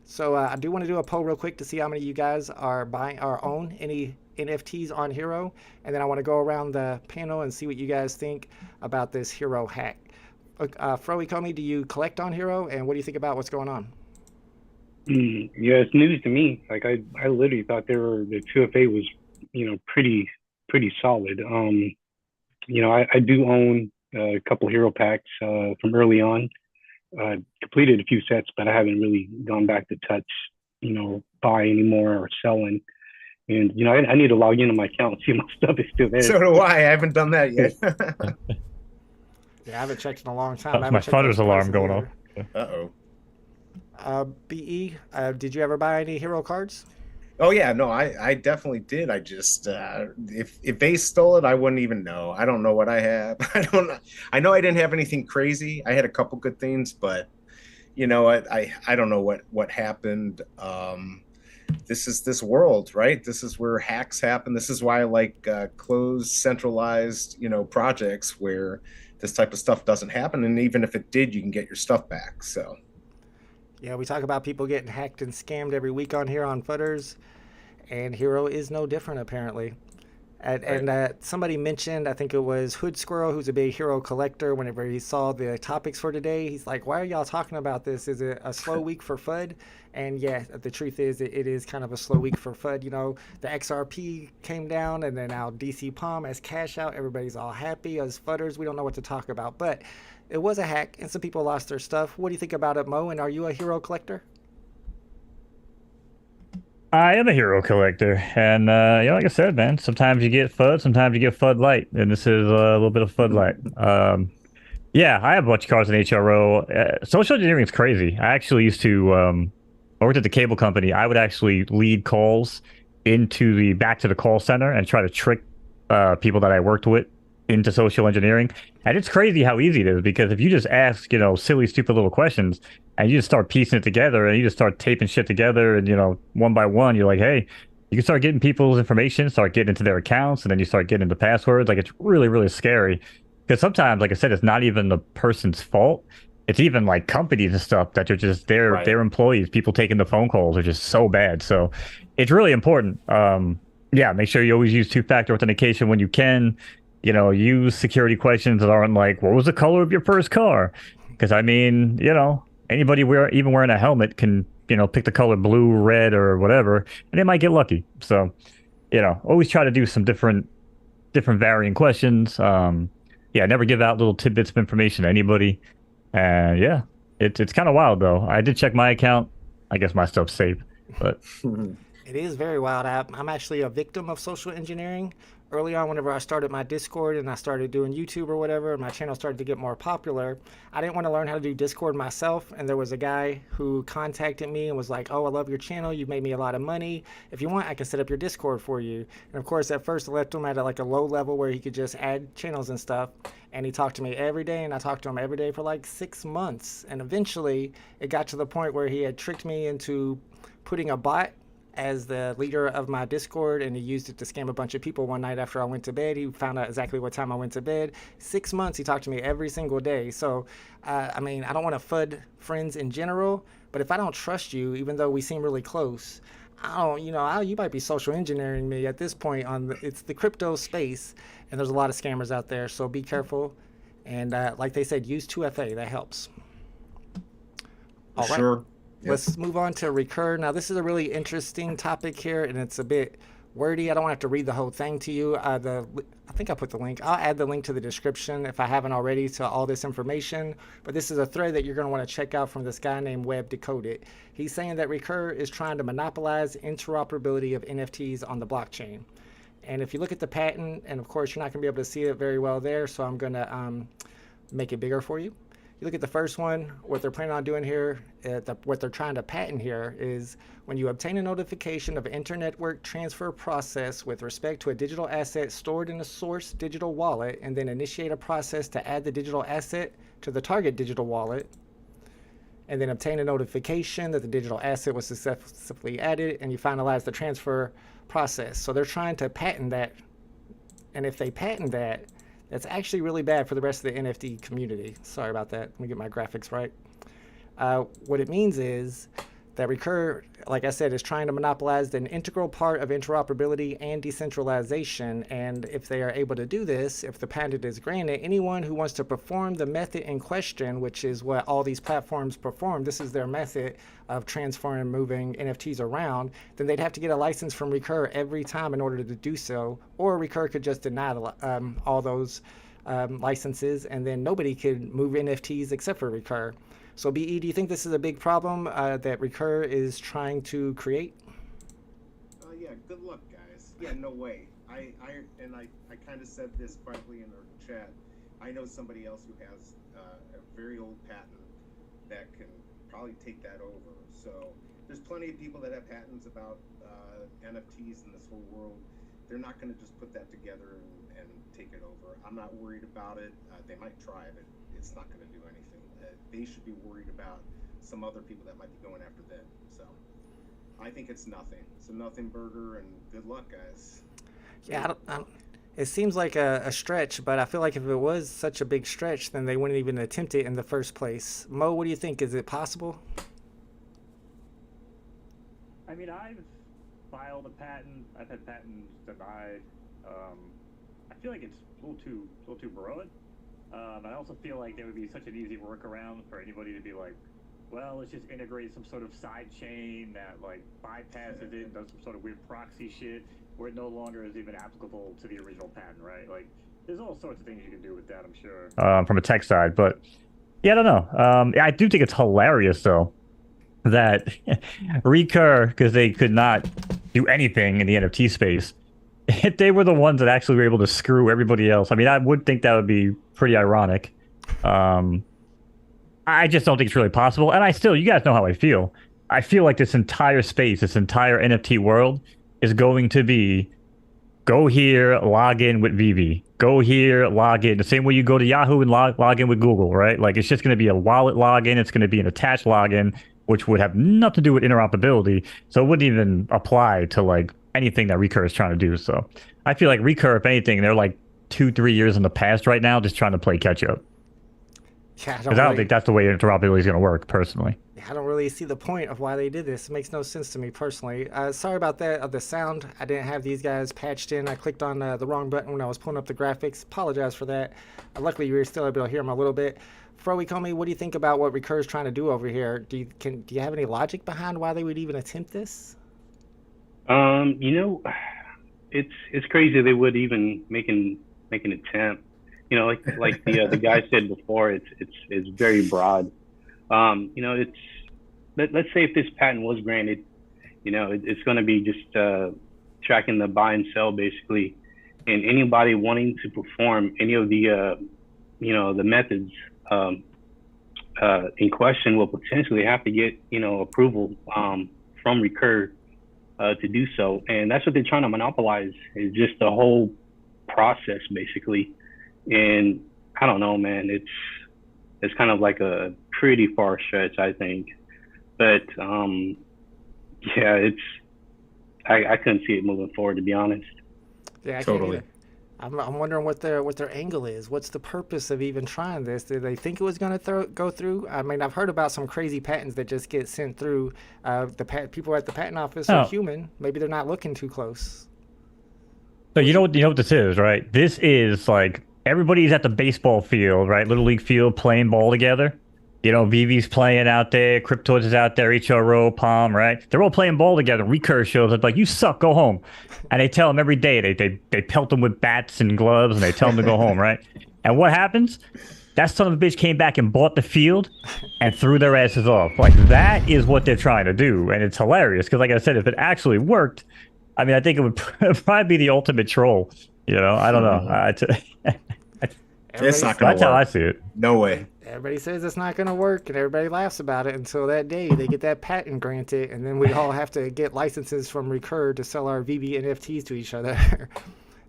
So I do want to do a poll real quick to see how many of you guys are buying or own any NFTs on Hero, and then I want to go around the panel and see what you guys think about this Hero hack. Ecomi, do you collect on Hero, and what do you think about what's going on? Yeah, it's news to me. Like I literally thought the 2FA was, pretty solid. I do own a couple Hero packs from early on. Completed a few sets, but I haven't really gone back to touch, buy anymore or selling. And I need to log into my account and see if my stuff is still there. So do I. I haven't done that yet. Yeah, I haven't checked in a long time. My FUDDERS alarm going off. BE, did you ever buy any Hero cards? Oh yeah, no, I definitely did. I just if they stole it, I wouldn't even know. I don't know what I have. I know I didn't have anything crazy. I had a couple good things, but I don't know what happened. This is this world, right? This is where hacks happen. This is why I like closed, centralized, projects where this type of stuff doesn't happen, and even if it did, you can get your stuff back. So yeah, we talk about people getting hacked and scammed every week on here on FUDDERS, and Hero is no different apparently. And somebody mentioned, I think it was Hood Squirrel, who's a big Hero collector, whenever he saw the topics for today, he's like, why are y'all talking about this? Is it a slow week for FUD? And yeah, the truth is it is kind of a slow week for FUD. The XRP came down, and then now DC Palm has cash out. Everybody's all happy. As FUDDERS, we don't know what to talk about. But it was a hack, and some people lost their stuff. What do you think about it, Mo? And are you a Hero collector? I am a Hero collector, and like I said, man, sometimes you get FUD, sometimes you get FUD light, and this is a little bit of FUD light. Yeah, I have a bunch of cards in HRO. Social engineering is crazy. I actually used to, I worked at the cable company. I would actually lead calls back to the call center and try to trick people that I worked with into social engineering. And it's crazy how easy it is, because if you just ask, silly, stupid little questions, and you just start piecing it together, and you just start taping shit together, and, one by one, you're like, hey, you can start getting people's information, start getting into their accounts, and then you start getting into passwords. Like, it's really, really scary. Because sometimes, like I said, it's not even the person's fault. It's even like companies and stuff that are just their employees. People taking the phone calls are just so bad. So it's really important. Yeah, make sure you always use two-factor authentication when you can. Use security questions that aren't like, what was the color of your first car? Because anybody even wearing a helmet can, pick the color blue, red, or whatever, and they might get lucky. So, always try to do some different varying questions. Yeah, never give out little tidbits of information to anybody. And yeah, it's kind of wild though. I did check my account. I guess my stuff's safe, but it is very wild. I'm actually a victim of social engineering. Early on, whenever I started my Discord and I started doing YouTube or whatever, and my channel started to get more popular, I didn't want to learn how to do Discord myself. And there was a guy who contacted me and was like, oh, I love your channel. You've made me a lot of money. If you want, I can set up your Discord for you. And of course, at first I left him at a low level where he could just add channels and stuff. And he talked to me every day, and I talked to him every day for like 6 months. And eventually it got to the point where he had tricked me into putting a bot as the leader of my Discord, and he used it to scam a bunch of people. One night after I went to bed, he found out exactly what time I went to bed. 6 months he talked to me every single day. So I don't want to FUD friends in general, but if I don't trust you, even though we seem really close, you might be social engineering me at this point. It's the crypto space, and there's a lot of scammers out there, so be careful. And like they said, use 2FA. That helps. All right. Sure. Let's move on to recur. Now, this is a really interesting topic here, and it's a bit wordy. I don't have to read the whole thing to you. I think I put the link. I'll add the link to the description if I haven't already to all this information. But this is a thread that you're going to want to check out from this guy named Web Decoded. He's saying that Recur is trying to monopolize interoperability of NFTs on the blockchain. And if you look at the patent, and of course you're not going to be able to see it very well there, so I'm going to make it bigger for you. You look at the first one, what they're planning on doing here, what they're trying to patent here is when you obtain a notification of inter-network transfer process with respect to a digital asset stored in a source digital wallet, and then initiate a process to add the digital asset to the target digital wallet, and then obtain a notification that the digital asset was successfully added, and you finalize the transfer process. So they're trying to patent that, and if they patent that, that's actually really bad for the rest of the NFT community. Sorry about that. Let me get my graphics right. What it means is that Recur, like I said, is trying to monopolize an integral part of interoperability and decentralization. And if they are able to do this, if the patent is granted, anyone who wants to perform the method in question, which is what all these platforms perform, this is their method of transferring and moving NFTs around, then they'd have to get a license from Recur every time in order to do so. Or Recur could just deny all those licenses, and then nobody could move NFTs except for Recur. So BE, do you think this is a big problem that Recur is trying to create? Yeah, good luck, guys. Yeah, no way. I kind of said this quietly in our chat. I know somebody else who has a very old patent that can probably take that over. So there's plenty of people that have patents about NFTs in this whole world. They're not going to just put that together and take it over. I'm not worried about it. They might try, but it's not going to do anything. They should be worried about some other people that might be going after them. So I think it's nothing. It's a nothing burger, and good luck, guys. Yeah, it seems like a stretch, but I feel like if it was such a big stretch, then they wouldn't even attempt it in the first place. Mo, what do you think? Is it possible? I mean, I've filed a patent. I've had patents denied. I feel like it's a little too broad. I also feel like there would be such an easy workaround for anybody to be like, well, let's just integrate some sort of side chain that like bypasses it and does some sort of weird proxy shit where it no longer is even applicable to the original patent, right? Like, there's all sorts of things you can do with that, I'm sure. From a tech side, but yeah, I don't know. I do think it's hilarious though that Recur, because they could not do anything in the NFT space, if they were the ones that actually were able to screw everybody else. I mean, I would think that would be pretty ironic. I just don't think it's really possible. And you guys know how I feel. I feel like this entire space, this entire NFT world is going to be, go here, log in with VeVe. Go here, log in. The same way you go to Yahoo and log in with Google, right? Like, it's just going to be a wallet login. It's going to be an attached login, which would have nothing to do with interoperability. So it wouldn't even apply to, like, anything that Recur is trying to do. So I feel like Recur, if anything, they're like 2-3 years in the past right now, just trying to play catch up. Yeah, I don't think that's the way interoperability is going to work, personally. I don't really see the point of why they did this. It makes no sense to me personally. Sorry about that. The sound, I didn't have these guys patched in. I clicked on the wrong button when I was pulling up the graphics. Apologize for that. Luckily, you were still able to hear them a little bit. Ecomi, what do you think about what Recur is trying to do over here? Do you have any logic behind why they would even attempt this? You know, it's crazy they would even make an attempt. You know, like the guy said before, it's very broad. You know, let's say if this patent was granted, you know, it's going to be just tracking the buy and sell basically, and anybody wanting to perform any of the you know, the methods in question will potentially have to get, you know, approval from Recur to do so, and that's what they're trying to monopolize, is just the whole process basically. And I don't know, man, it's kind of like a pretty far stretch, I think, but yeah, I couldn't see it moving forward, to be honest. Yeah, Totally. I'm wondering what their angle is. What's the purpose of even trying this? Did they think it was going to go through? I mean, I've heard about some crazy patents that just get sent through. People at the patent office are human. Maybe they're not looking too close. So you know what this is, right? This is like everybody's at the baseball field, right? Little league field playing ball together. VeVe's playing out there, Cryptoids is out there, HRO, Palm, right? They're all playing ball together. Recurve shows up like, you suck, go home. And they tell them every day, they pelt them with bats and gloves, and they tell them to go home, right? And what happens? That son of a bitch came back and bought the field and threw their asses off. Like, that is what they're trying to do. And it's hilarious because, like I said, if it actually worked, I mean, I think it would probably be the ultimate troll. I don't know. It's not going to work. That's how I see it. No way. Everybody says it's not going to work, and everybody laughs about it until that day they get that patent granted, and then we all have to get licenses from Recur to sell our VeVe NFTs to each other.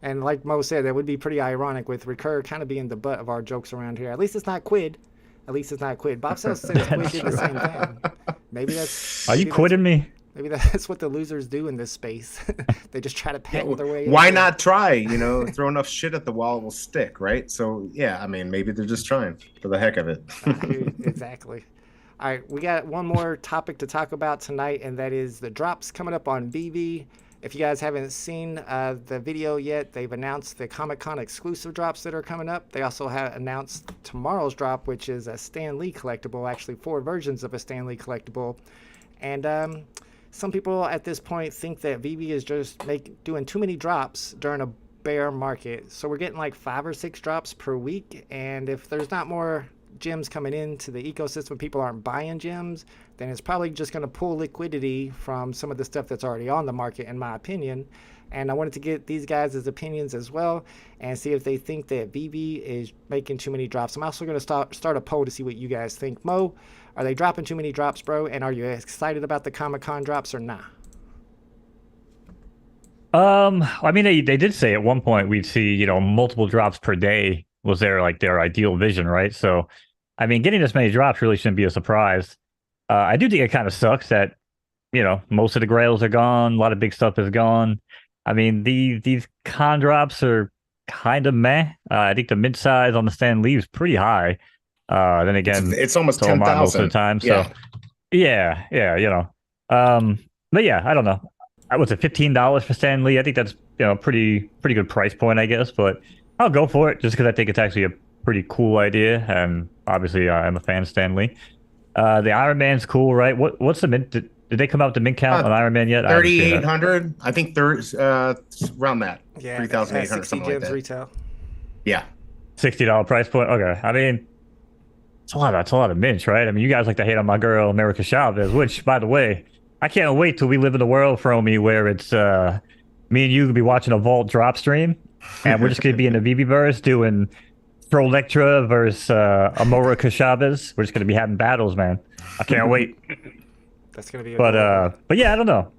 And like Mo said, that would be pretty ironic with Recur kind of being the butt of our jokes around here. At least it's not Quid. Bob Sales says Quid did the same thing. Maybe that's... Are you quitting me? Maybe that's what the losers do in this space. They just try to patent their way. Why not try? Throw enough shit at the wall, it will stick, right? So, yeah, I mean, maybe they're just trying for the heck of it. Exactly. All right, we got one more topic to talk about tonight, and that is the drops coming up on VeVe. If you guys haven't seen the video yet, they've announced the Comic-Con exclusive drops that are coming up. They also have announced tomorrow's drop, which is a Stan Lee collectible, actually 4 versions of a Stan Lee collectible. And some people at this point think that VeVe is just doing too many drops during a bear market. So we're getting like 5 or 6 drops per week. And if there's not more gems coming into the ecosystem, people aren't buying gems, then it's probably just going to pull liquidity from some of the stuff that's already on the market, in my opinion. And I wanted to get these guys' opinions as well and see if they think that VeVe is making too many drops. I'm also going to start a poll to see what you guys think. Mo, are they dropping too many drops, bro? And are you excited about the Comic-Con drops or not? I mean, they did say at one point we'd see, multiple drops per day was their ideal vision, right? So, I mean, getting this many drops really shouldn't be a surprise. I do think it kind of sucks that, most of the grails are gone. A lot of big stuff is gone. I mean, these con drops are kind of meh. I think the mid size on the Stan Lee is pretty high. Then again, it's almost 10,000 most of the time. So yeah. But yeah, I don't know. Was it $15 for Stan Lee? I think that's pretty good price point, I guess. But I'll go for it just because I think it's actually a pretty cool idea, and obviously I'm a fan of Stan Lee. The Iron Man's cool, right? What's the mint? Did they come out with the mint count on Iron Man yet? 3,800. I think there's around that. Yeah, 3,800 something like that. Retail. Yeah. $60 price point. Okay, I mean, it's a lot of mints, right? I mean, you guys like to hate on my girl America Chavez, which, by the way, I can't wait till we live in a world, Fromy, where it's me and you could be watching a Vault drop stream, and we're just gonna be in the VeVe-verse doing Prolectra versus America Chavez. We're just gonna be having battles, man. I can't wait. That's gonna be. But yeah, I don't know.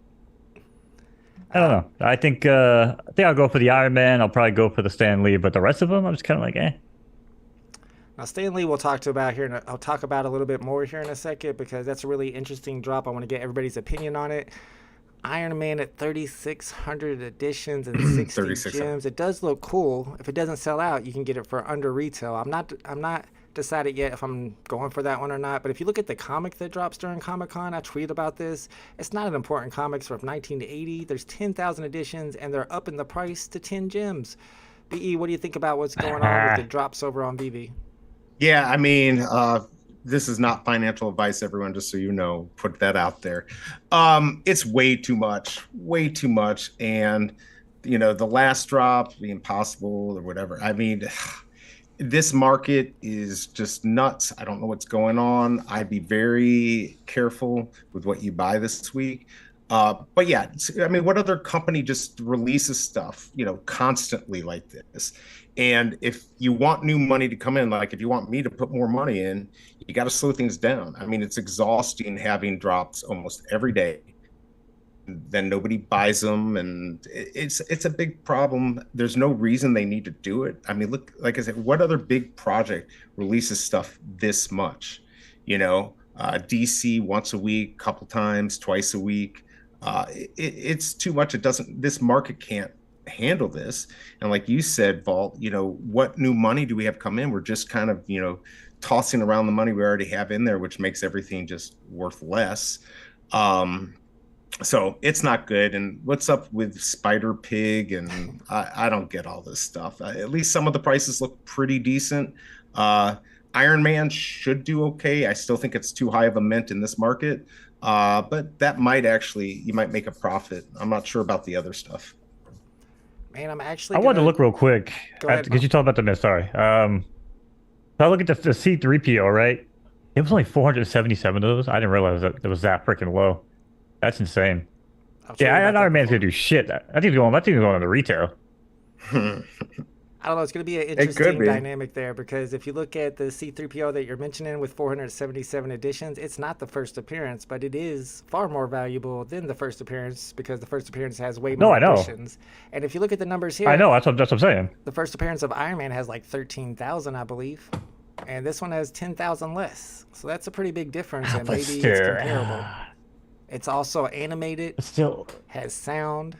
I think I'll go for the Iron Man. I'll probably go for the Stan Lee, but the rest of them, I'm just kind of like, eh. Now, Stan Lee, I'll talk about a little bit more here in a second because that's a really interesting drop. I want to get everybody's opinion on it. Iron Man at 3,600 editions and 60 gems. It does look cool. If it doesn't sell out, you can get it for under retail. I'm not decided yet if I'm going for that one or not. But if you look at the comic that drops during Comic-Con, I tweet about this. It's not an important comic from 1980. There's 10,000 editions, and they're upping the price to 10 gems. BE, what do you think about what's going on with the drops over on VeVe? Yeah, I mean, this is not financial advice, everyone, just so you know, put that out there. It's way too much. And, the last drop, the Impossible or whatever. I mean, this market is just nuts. I don't know what's going on. I'd be very careful with what you buy this week. But yeah, I mean, what other company just releases stuff, constantly like this? And if you want new money to come in, like if you want me to put more money in, you got to slow things down. I mean, it's exhausting having drops almost every day. Then nobody buys them, and it's a big problem. There's no reason they need to do it. I mean, look, like I said, what other big project releases stuff this much? DC once a week, couple times, twice a week. It's too much. This market can't handle this. And like you said, Vault, what new money do we have come in? We're just kind of, tossing around the money we already have in there, which makes everything just worth less. So it's not good. And what's up with Spider Pig? And I don't get all this stuff. At least some of the prices look pretty decent. Iron Man should do okay. I still think it's too high of a mint in this market, but that might actually, you might make a profit. I'm not sure about the other stuff. Man, I'm actually. I wanted to look real quick Because you talked about the mint. Sorry. I look at the C3PO, right? It was only 477 of those. I didn't realize that it was that freaking low. That's insane. Yeah, Iron Man's gonna do shit. I think he's going on the retail. I don't know. It's going to be an interesting dynamic there because if you look at the C3PO that you're mentioning with 477 editions, it's not the first appearance, but it is far more valuable than the first appearance because the first appearance has way more editions. And if you look at the numbers here, I know that's what I'm saying. The first appearance of Iron Man has like 13,000, I believe, and this one has 10,000 less. So that's a pretty big difference, and maybe it's comparable. It's also animated. Still has sound.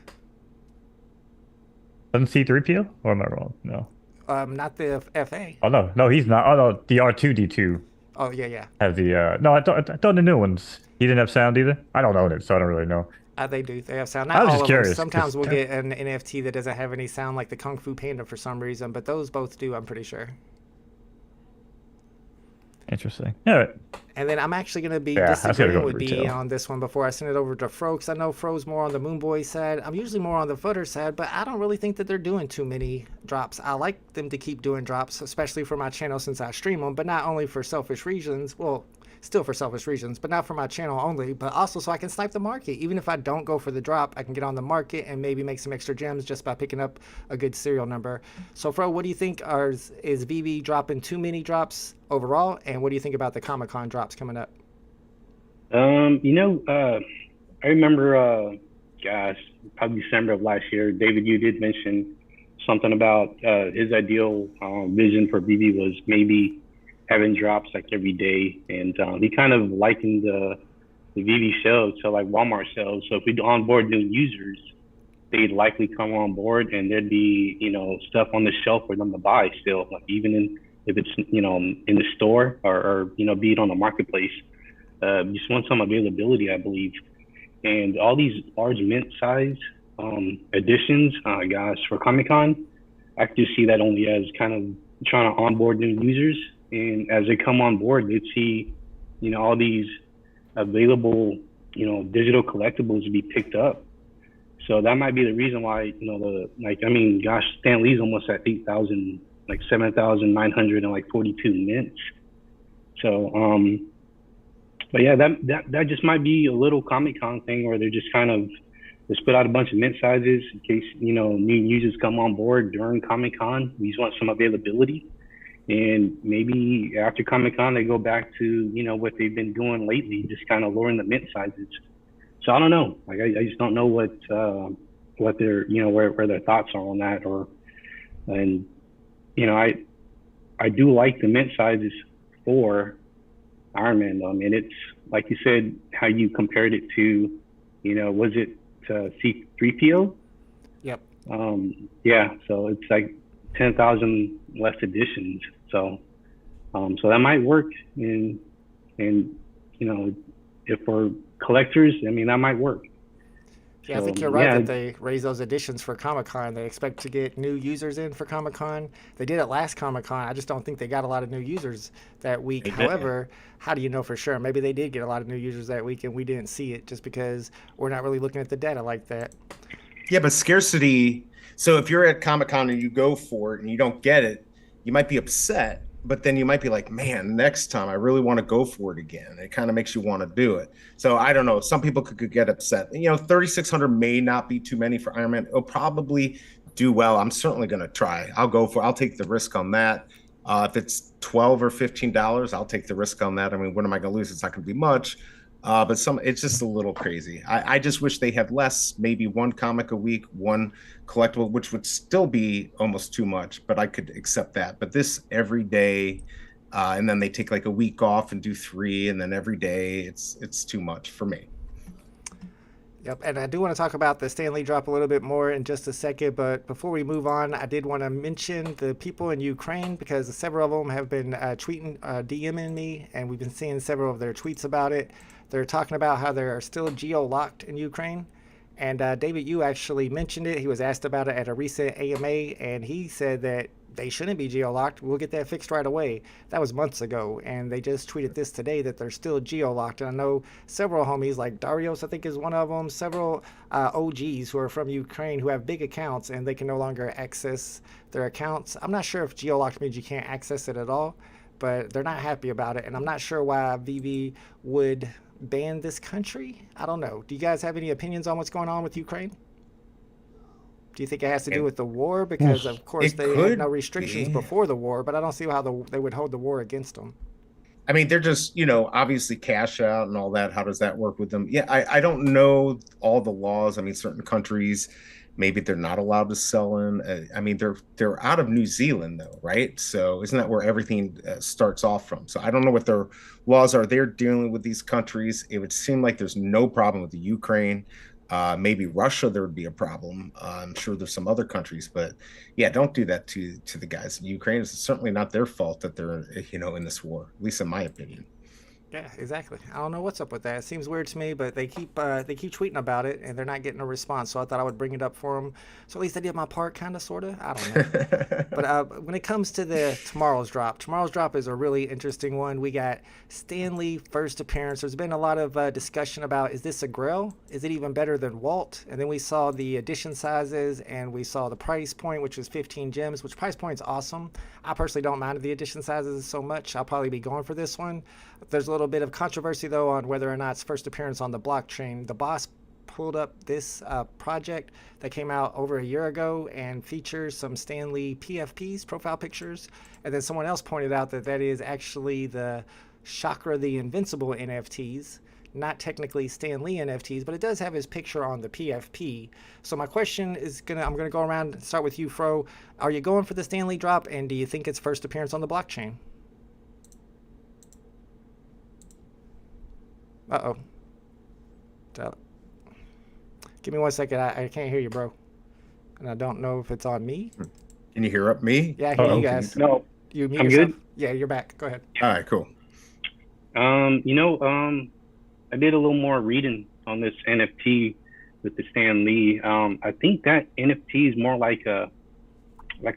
Doesn't C3PO? Or am I wrong? No. Not the FA. Oh no, he's not. Oh no, the R2D2. Oh yeah. Has the no? I thought the new ones. He didn't have sound either. I don't own it, so I don't really know. They do. They have sound. Not I was all just of curious. Them. Sometimes we'll get an NFT that doesn't have any sound, like the Kung Fu Panda for some reason, but those both do. I'm pretty sure. Interesting. All right. And then I'm actually going to be disagreeing with D on this one before I send it over to Fro, because I know Fro's more on the Moonboy side. I'm usually more on the FUDDERS side, but I don't really think that they're doing too many drops. I like them to keep doing drops, especially for my channel since I stream them, but not only for selfish reasons. Well, still for selfish reasons, but not for my channel only, but also so I can snipe the market. Even if I don't go for the drop, I can get on the market and maybe make some extra gems just by picking up a good serial number. So Fro, what do you think? Is VeVe dropping too many drops overall, and what do you think about the Comic-Con drops coming up? I remember, gosh, probably December of last year, David, you did mention something about his ideal vision for VeVe was maybe having drops like every day, and he kind of likened the VeVe shelves to like Walmart shelves. So if we onboard new users, they'd likely come on board, and there'd be stuff on the shelf for them to buy still, like even if it's in the store or be it on the marketplace. You just want some availability, I believe. And all these large mint size editions, gosh, for Comic-Con, I could just see that only as kind of trying to onboard new users. And as they come on board, they'd see, all these available, digital collectibles to be picked up. So that might be the reason why, Stan Lee's almost at 8,000, like 7,942 mints. So, but yeah, that just might be a little Comic-Con thing where they're just kind of just put out a bunch of mint sizes in case, new users come on board during Comic-Con. We just want some availability. And maybe after Comic-Con, they go back to, what they've been doing lately, just kind of lowering the mint sizes. So I don't know. Like, I just don't know what their, where their thoughts are on that. I do like the mint sizes for Iron Man, though. I mean, it's like you said, how you compared it to, was it C3PO? Yep. Yeah. So it's like 10,000 less editions. So that might work. And if for collectors, I mean, that might work. Yeah, I think you're right that they raise those editions for Comic-Con. They expect to get new users in for Comic-Con. They did it last Comic-Con. I just don't think they got a lot of new users that week. However, how do you know for sure? Maybe they did get a lot of new users that week and we didn't see it just because we're not really looking at the data like that. Yeah, but scarcity. So if you're at Comic-Con and you go for it and you don't get it, you might be upset. But then you might be like, man, next time I really want to go for it again. It kind of makes you want to do it. So I don't know. Some people could get upset. 3,600 may not be too many for Iron Man. It'll probably do well. I'm certainly going to try. I'll take the risk on that. If it's $12 or $15, I'll take the risk on that. I mean, what am I going to lose? It's not going to be much. But it's just a little crazy. I just wish they had less, maybe one comic a week, one collectible, which would still be almost too much, but I could accept that. But this every day, and then they take like a week off and do 3, and then every day, it's too much for me. Yep, and I do want to talk about the Stan Lee drop a little bit more in just a second, but before we move on, I did want to mention the people in Ukraine because several of them have been DMing me, and we've been seeing several of their tweets about it. They're talking about how they're still geo-locked in Ukraine, And David, you actually mentioned it. He was asked about it at a recent AMA, and he said that they shouldn't be geo-locked. We'll get that fixed right away. That was months ago, and they just tweeted this today that they're still geo-locked. And I know several homies, like Darius, I think is one of them, several OGs who are from Ukraine who have big accounts, and they can no longer access their accounts. I'm not sure if geo-locked means you can't access it at all, but they're not happy about it, and I'm not sure why VeVe would ban this country. I don't know. Do you guys have any opinions on what's going on with Ukraine? Do you think it has to do with the war? Because of course they had no restrictions before the war, but I don't see how they would hold the war against them. I mean, they're just, obviously cash out and all that. How does that work with them? Yeah, I don't know all the laws. I mean, certain countries, maybe they're not allowed to sell in. I mean, they're out of New Zealand though, right? So isn't that where everything starts off from? So I don't know what their laws are. They're dealing with these countries. It would seem like there's no problem with the Ukraine. Maybe Russia, there would be a problem. I'm sure there's some other countries, but yeah, don't do that to the guys in Ukraine. It's certainly not their fault that they're, in this war, at least in my opinion. Yeah, exactly. I don't know what's up with that. It seems weird to me, but they keep tweeting about it, and they're not getting a response. So I thought I would bring it up for them. So at least I did my part, kind of, sort of. I don't know. But when it comes to tomorrow's drop is a really interesting one. We got Stan Lee first appearance. There's been a lot of discussion about, is this a Grail? Is it even better than Walt? And then we saw the edition sizes, and we saw the price point, which was 15 gems, which price point's awesome. I personally don't mind the edition sizes so much. I'll probably be going for this one. There's a little bit of controversy, though, on whether or not it's first appearance on the blockchain. The boss pulled up this project that came out over a year ago and features some Stan Lee PFPs, profile pictures. And then someone else pointed out that that is actually the Chakra the Invincible NFTs, not technically Stan Lee NFTs, but it does have his picture on the PFP. So my question is I'm gonna go around and start with you, Fro. Are you going for the Stan Lee drop, and do you think it's first appearance on the blockchain? Uh-oh. Give me 1 second. I can't hear you, bro. And I don't know if it's on me. Can you hear me? Yeah, I hear you guys. No. You mute I'm yourself? good? Yeah, you're back. Go ahead. All right, cool. I did a little more reading on this NFT with the Stan Lee. I think that NFT is more like a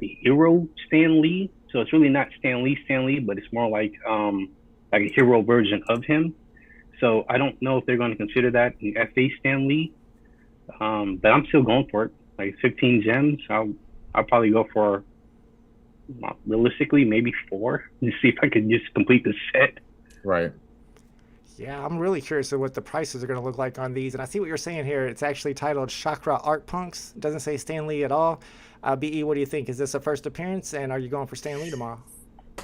hero Stan Lee. So it's really not Stan Lee, but it's more like a hero version of him. So I don't know if they're going to consider that an FA Stan Lee, but I'm still going for it. Like 15 gems, I'll probably go for, realistically, maybe 4 to see if I could just complete the set. Right. Yeah, I'm really curious of what the prices are going to look like on these. And I see what you're saying here. It's actually titled Chakra Art Punks. It doesn't say Stan Lee at all. BE, what do you think? Is this a first appearance, and are you going for Stan Lee tomorrow?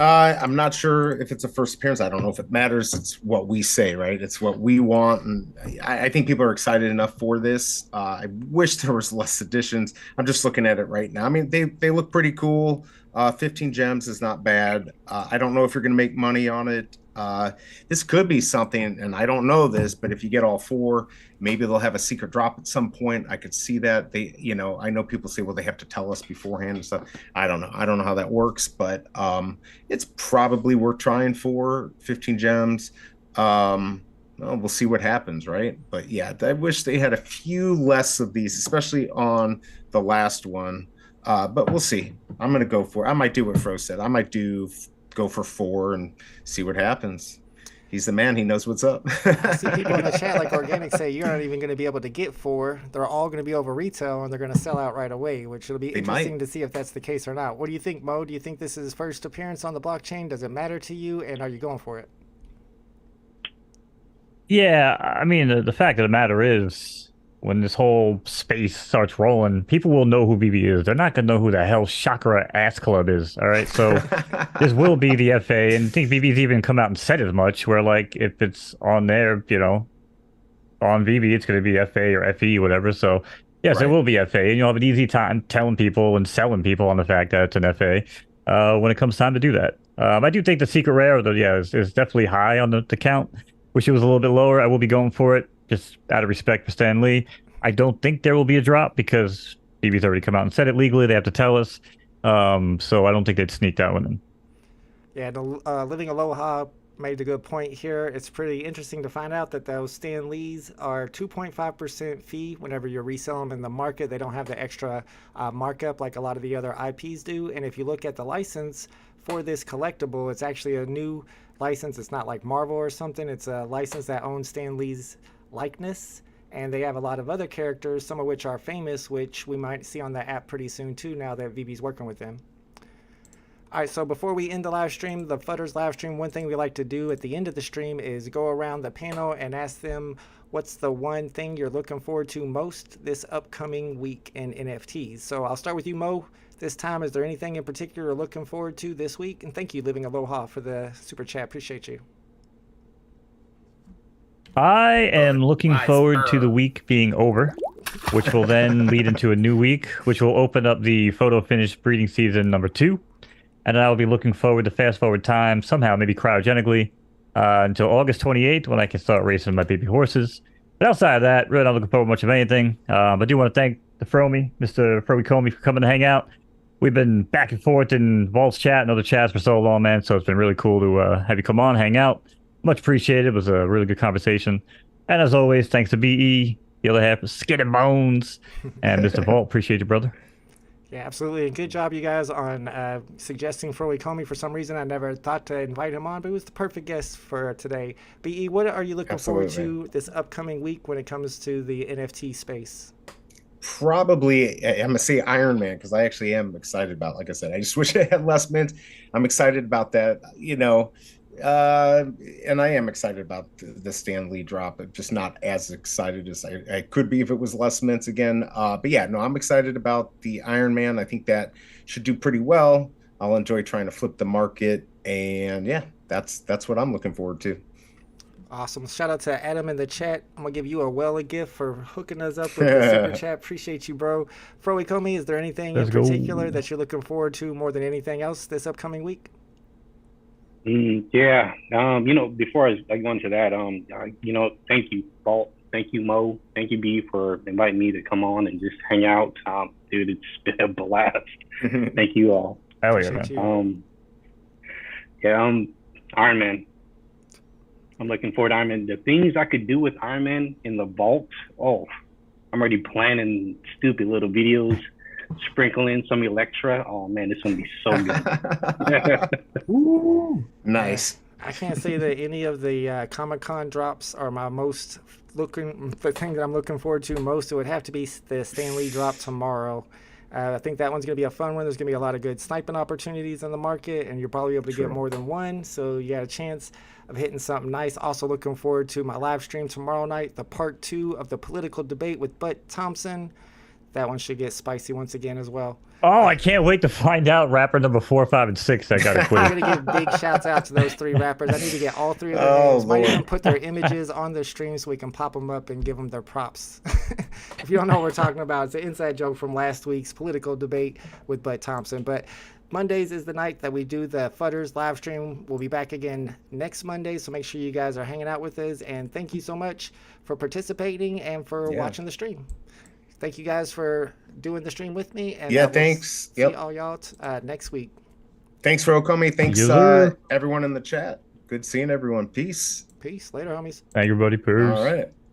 I'm not sure if it's a first appearance. I don't know if it matters. It's what we say, right? It's what we want. And I think people are excited enough for this. I wish there was less editions. I'm just looking at it right now. I mean, they look pretty cool. 15 gems is not bad. I don't know if you're going to make money on it. This could be something, and I don't know this, but if you get all 4, maybe they'll have a secret drop at some point. I could see that. I know people say, well, they have to tell us beforehand and stuff. I don't know how that works, but it's probably worth trying for 15 gems. Well, we'll see what happens, right? But yeah, I wish they had a few less of these, especially on the last one. But we'll see. I'm gonna go for it. I might do what Fro said. I might go for 4 and see what happens. He's the man. He knows what's up. I see people in the chat like Organic say you're not even going to be able to get 4. They're all going to be over retail, and they're going to sell out right away, which will be interesting to see if that's the case or not. What do you think, Mo? Do you think this is first appearance on the blockchain? Does it matter to you, and are you going for it? Yeah, I mean, the fact of the matter is, when this whole space starts rolling, people will know who VeVe is. They're not going to know who the hell Chakra Ass Club is, all right? So this will be the FA, and I think VeVe's even come out and said as much, where, like, if it's on there, on VeVe, it's going to be FA or FE, whatever. So, yes, It will be FA, and you'll have an easy time telling people and selling people on the fact that it's an FA when it comes time to do that. I do think the secret rare, is definitely high on the count. Wish it was a little bit lower. I will be going for it, just out of respect for Stan Lee. I don't think there will be a drop because VeVe's already come out and said it legally. They have to tell us. So I don't think they'd sneak that one in. Yeah, the Living Aloha made a good point here. It's pretty interesting to find out that those Stan Lees are 2.5% fee whenever you resell them in the market. They don't have the extra markup like a lot of the other IPs do. And if you look at the license for this collectible, it's actually a new license. It's not like Marvel or something. It's a license that owns Stan Lee's likeness. And they have a lot of other characters, some of which are famous, which we might see on the app pretty soon too, now that VeVe's working with them. All right, so before we end the live stream, the FUDDERS live stream, one thing we like to do at the end of the stream is go around the panel and ask them what's the one thing you're looking forward to most this upcoming week in NFTs. So I'll start with you, Mo. This time, is there anything in particular you're looking forward to this week? And thank you, Living Aloha, for the super chat. Appreciate you. I am looking forward to the week being over, which will then lead into a new week, which will open up the photo finish breeding season number 2. And I'll be looking forward to fast forward time, somehow, maybe cryogenically, until August 28th when I can start racing my baby horses. But outside of that, really not looking forward to much of anything. I do want to thank the Fromy, Mr. Ecomi, for coming to hang out. We've been back and forth in Vault's chat and other chats for so long, man. So it's been really cool to have you come on, hang out. Much appreciated. It was a really good conversation. And as always, thanks to BE, the other half of Skin and Bones, and Mr. Vault. Appreciate you, brother. Yeah, absolutely. And good job, you guys, on suggesting Ecomi. For some reason, I never thought to invite him on, but he was the perfect guest for today. BE, what are you looking forward to this upcoming week when it comes to the NFT space? Probably, I'm going to say Iron Man, because I actually am excited about, like I said, I just wish I had less mint. I'm excited about that, you know. And I am excited about the Stan Lee drop, but just not as excited as I could be if it was less mints again. But yeah, no, I'm excited about the Iron Man. I think that should do pretty well. I'll enjoy trying to flip the market, and yeah, that's what I'm looking forward to. Awesome. Shout out to Adam in the chat. I'm gonna give you a Wella gift for hooking us up with the super chat. Appreciate you, bro. Ecomi, is there anything in particular that you're looking forward to more than anything else this upcoming week? Yeah, you know, before I go into that, you know, thank you, Vault. Thank you, Mo. Thank you, B, for inviting me to come on and just hang out. Dude, it's been a blast. Thank you all. Hell yeah, man. Iron Man. I'm looking forward to Iron Man. The things I could do with Iron Man in the vault, I'm already planning stupid little videos. Sprinkle in some Electra. Oh man, this is gonna be so good. Nice. I can't say that any of the Comic-Con drops are my most the thing that I'm looking forward to most. It would have to be the Stan Lee drop tomorrow. I think that one's gonna be a fun one. There's gonna be a lot of good sniping opportunities in the market, and you'll probably be able to get more than one. So you got a chance of hitting something nice. Also looking forward to my live stream tomorrow night, the part 2 of the political debate with Butt Thompson. That one should get spicy once again as well. Oh, I can't wait to find out rapper number 4, 5, and 6 that got acquitted. I'm going to give big shouts out to those 3 rappers. I need to get all 3 of their names. Might even put their images on the stream so we can pop them up and give them their props. If you don't know what we're talking about, it's an inside joke from last week's political debate with Butt Thompson. But Mondays is the night that we do the FUDDERS live stream. We'll be back again next Monday, so make sure you guys are hanging out with us. And thank you so much for participating and for watching the stream. Thank you guys for doing the stream with me. And thanks. See all y'all next week. Thanks, Ecomi. Thanks, everyone in the chat. Good seeing everyone. Peace. Peace. Later, homies. Thank you, buddy. Peace. All right.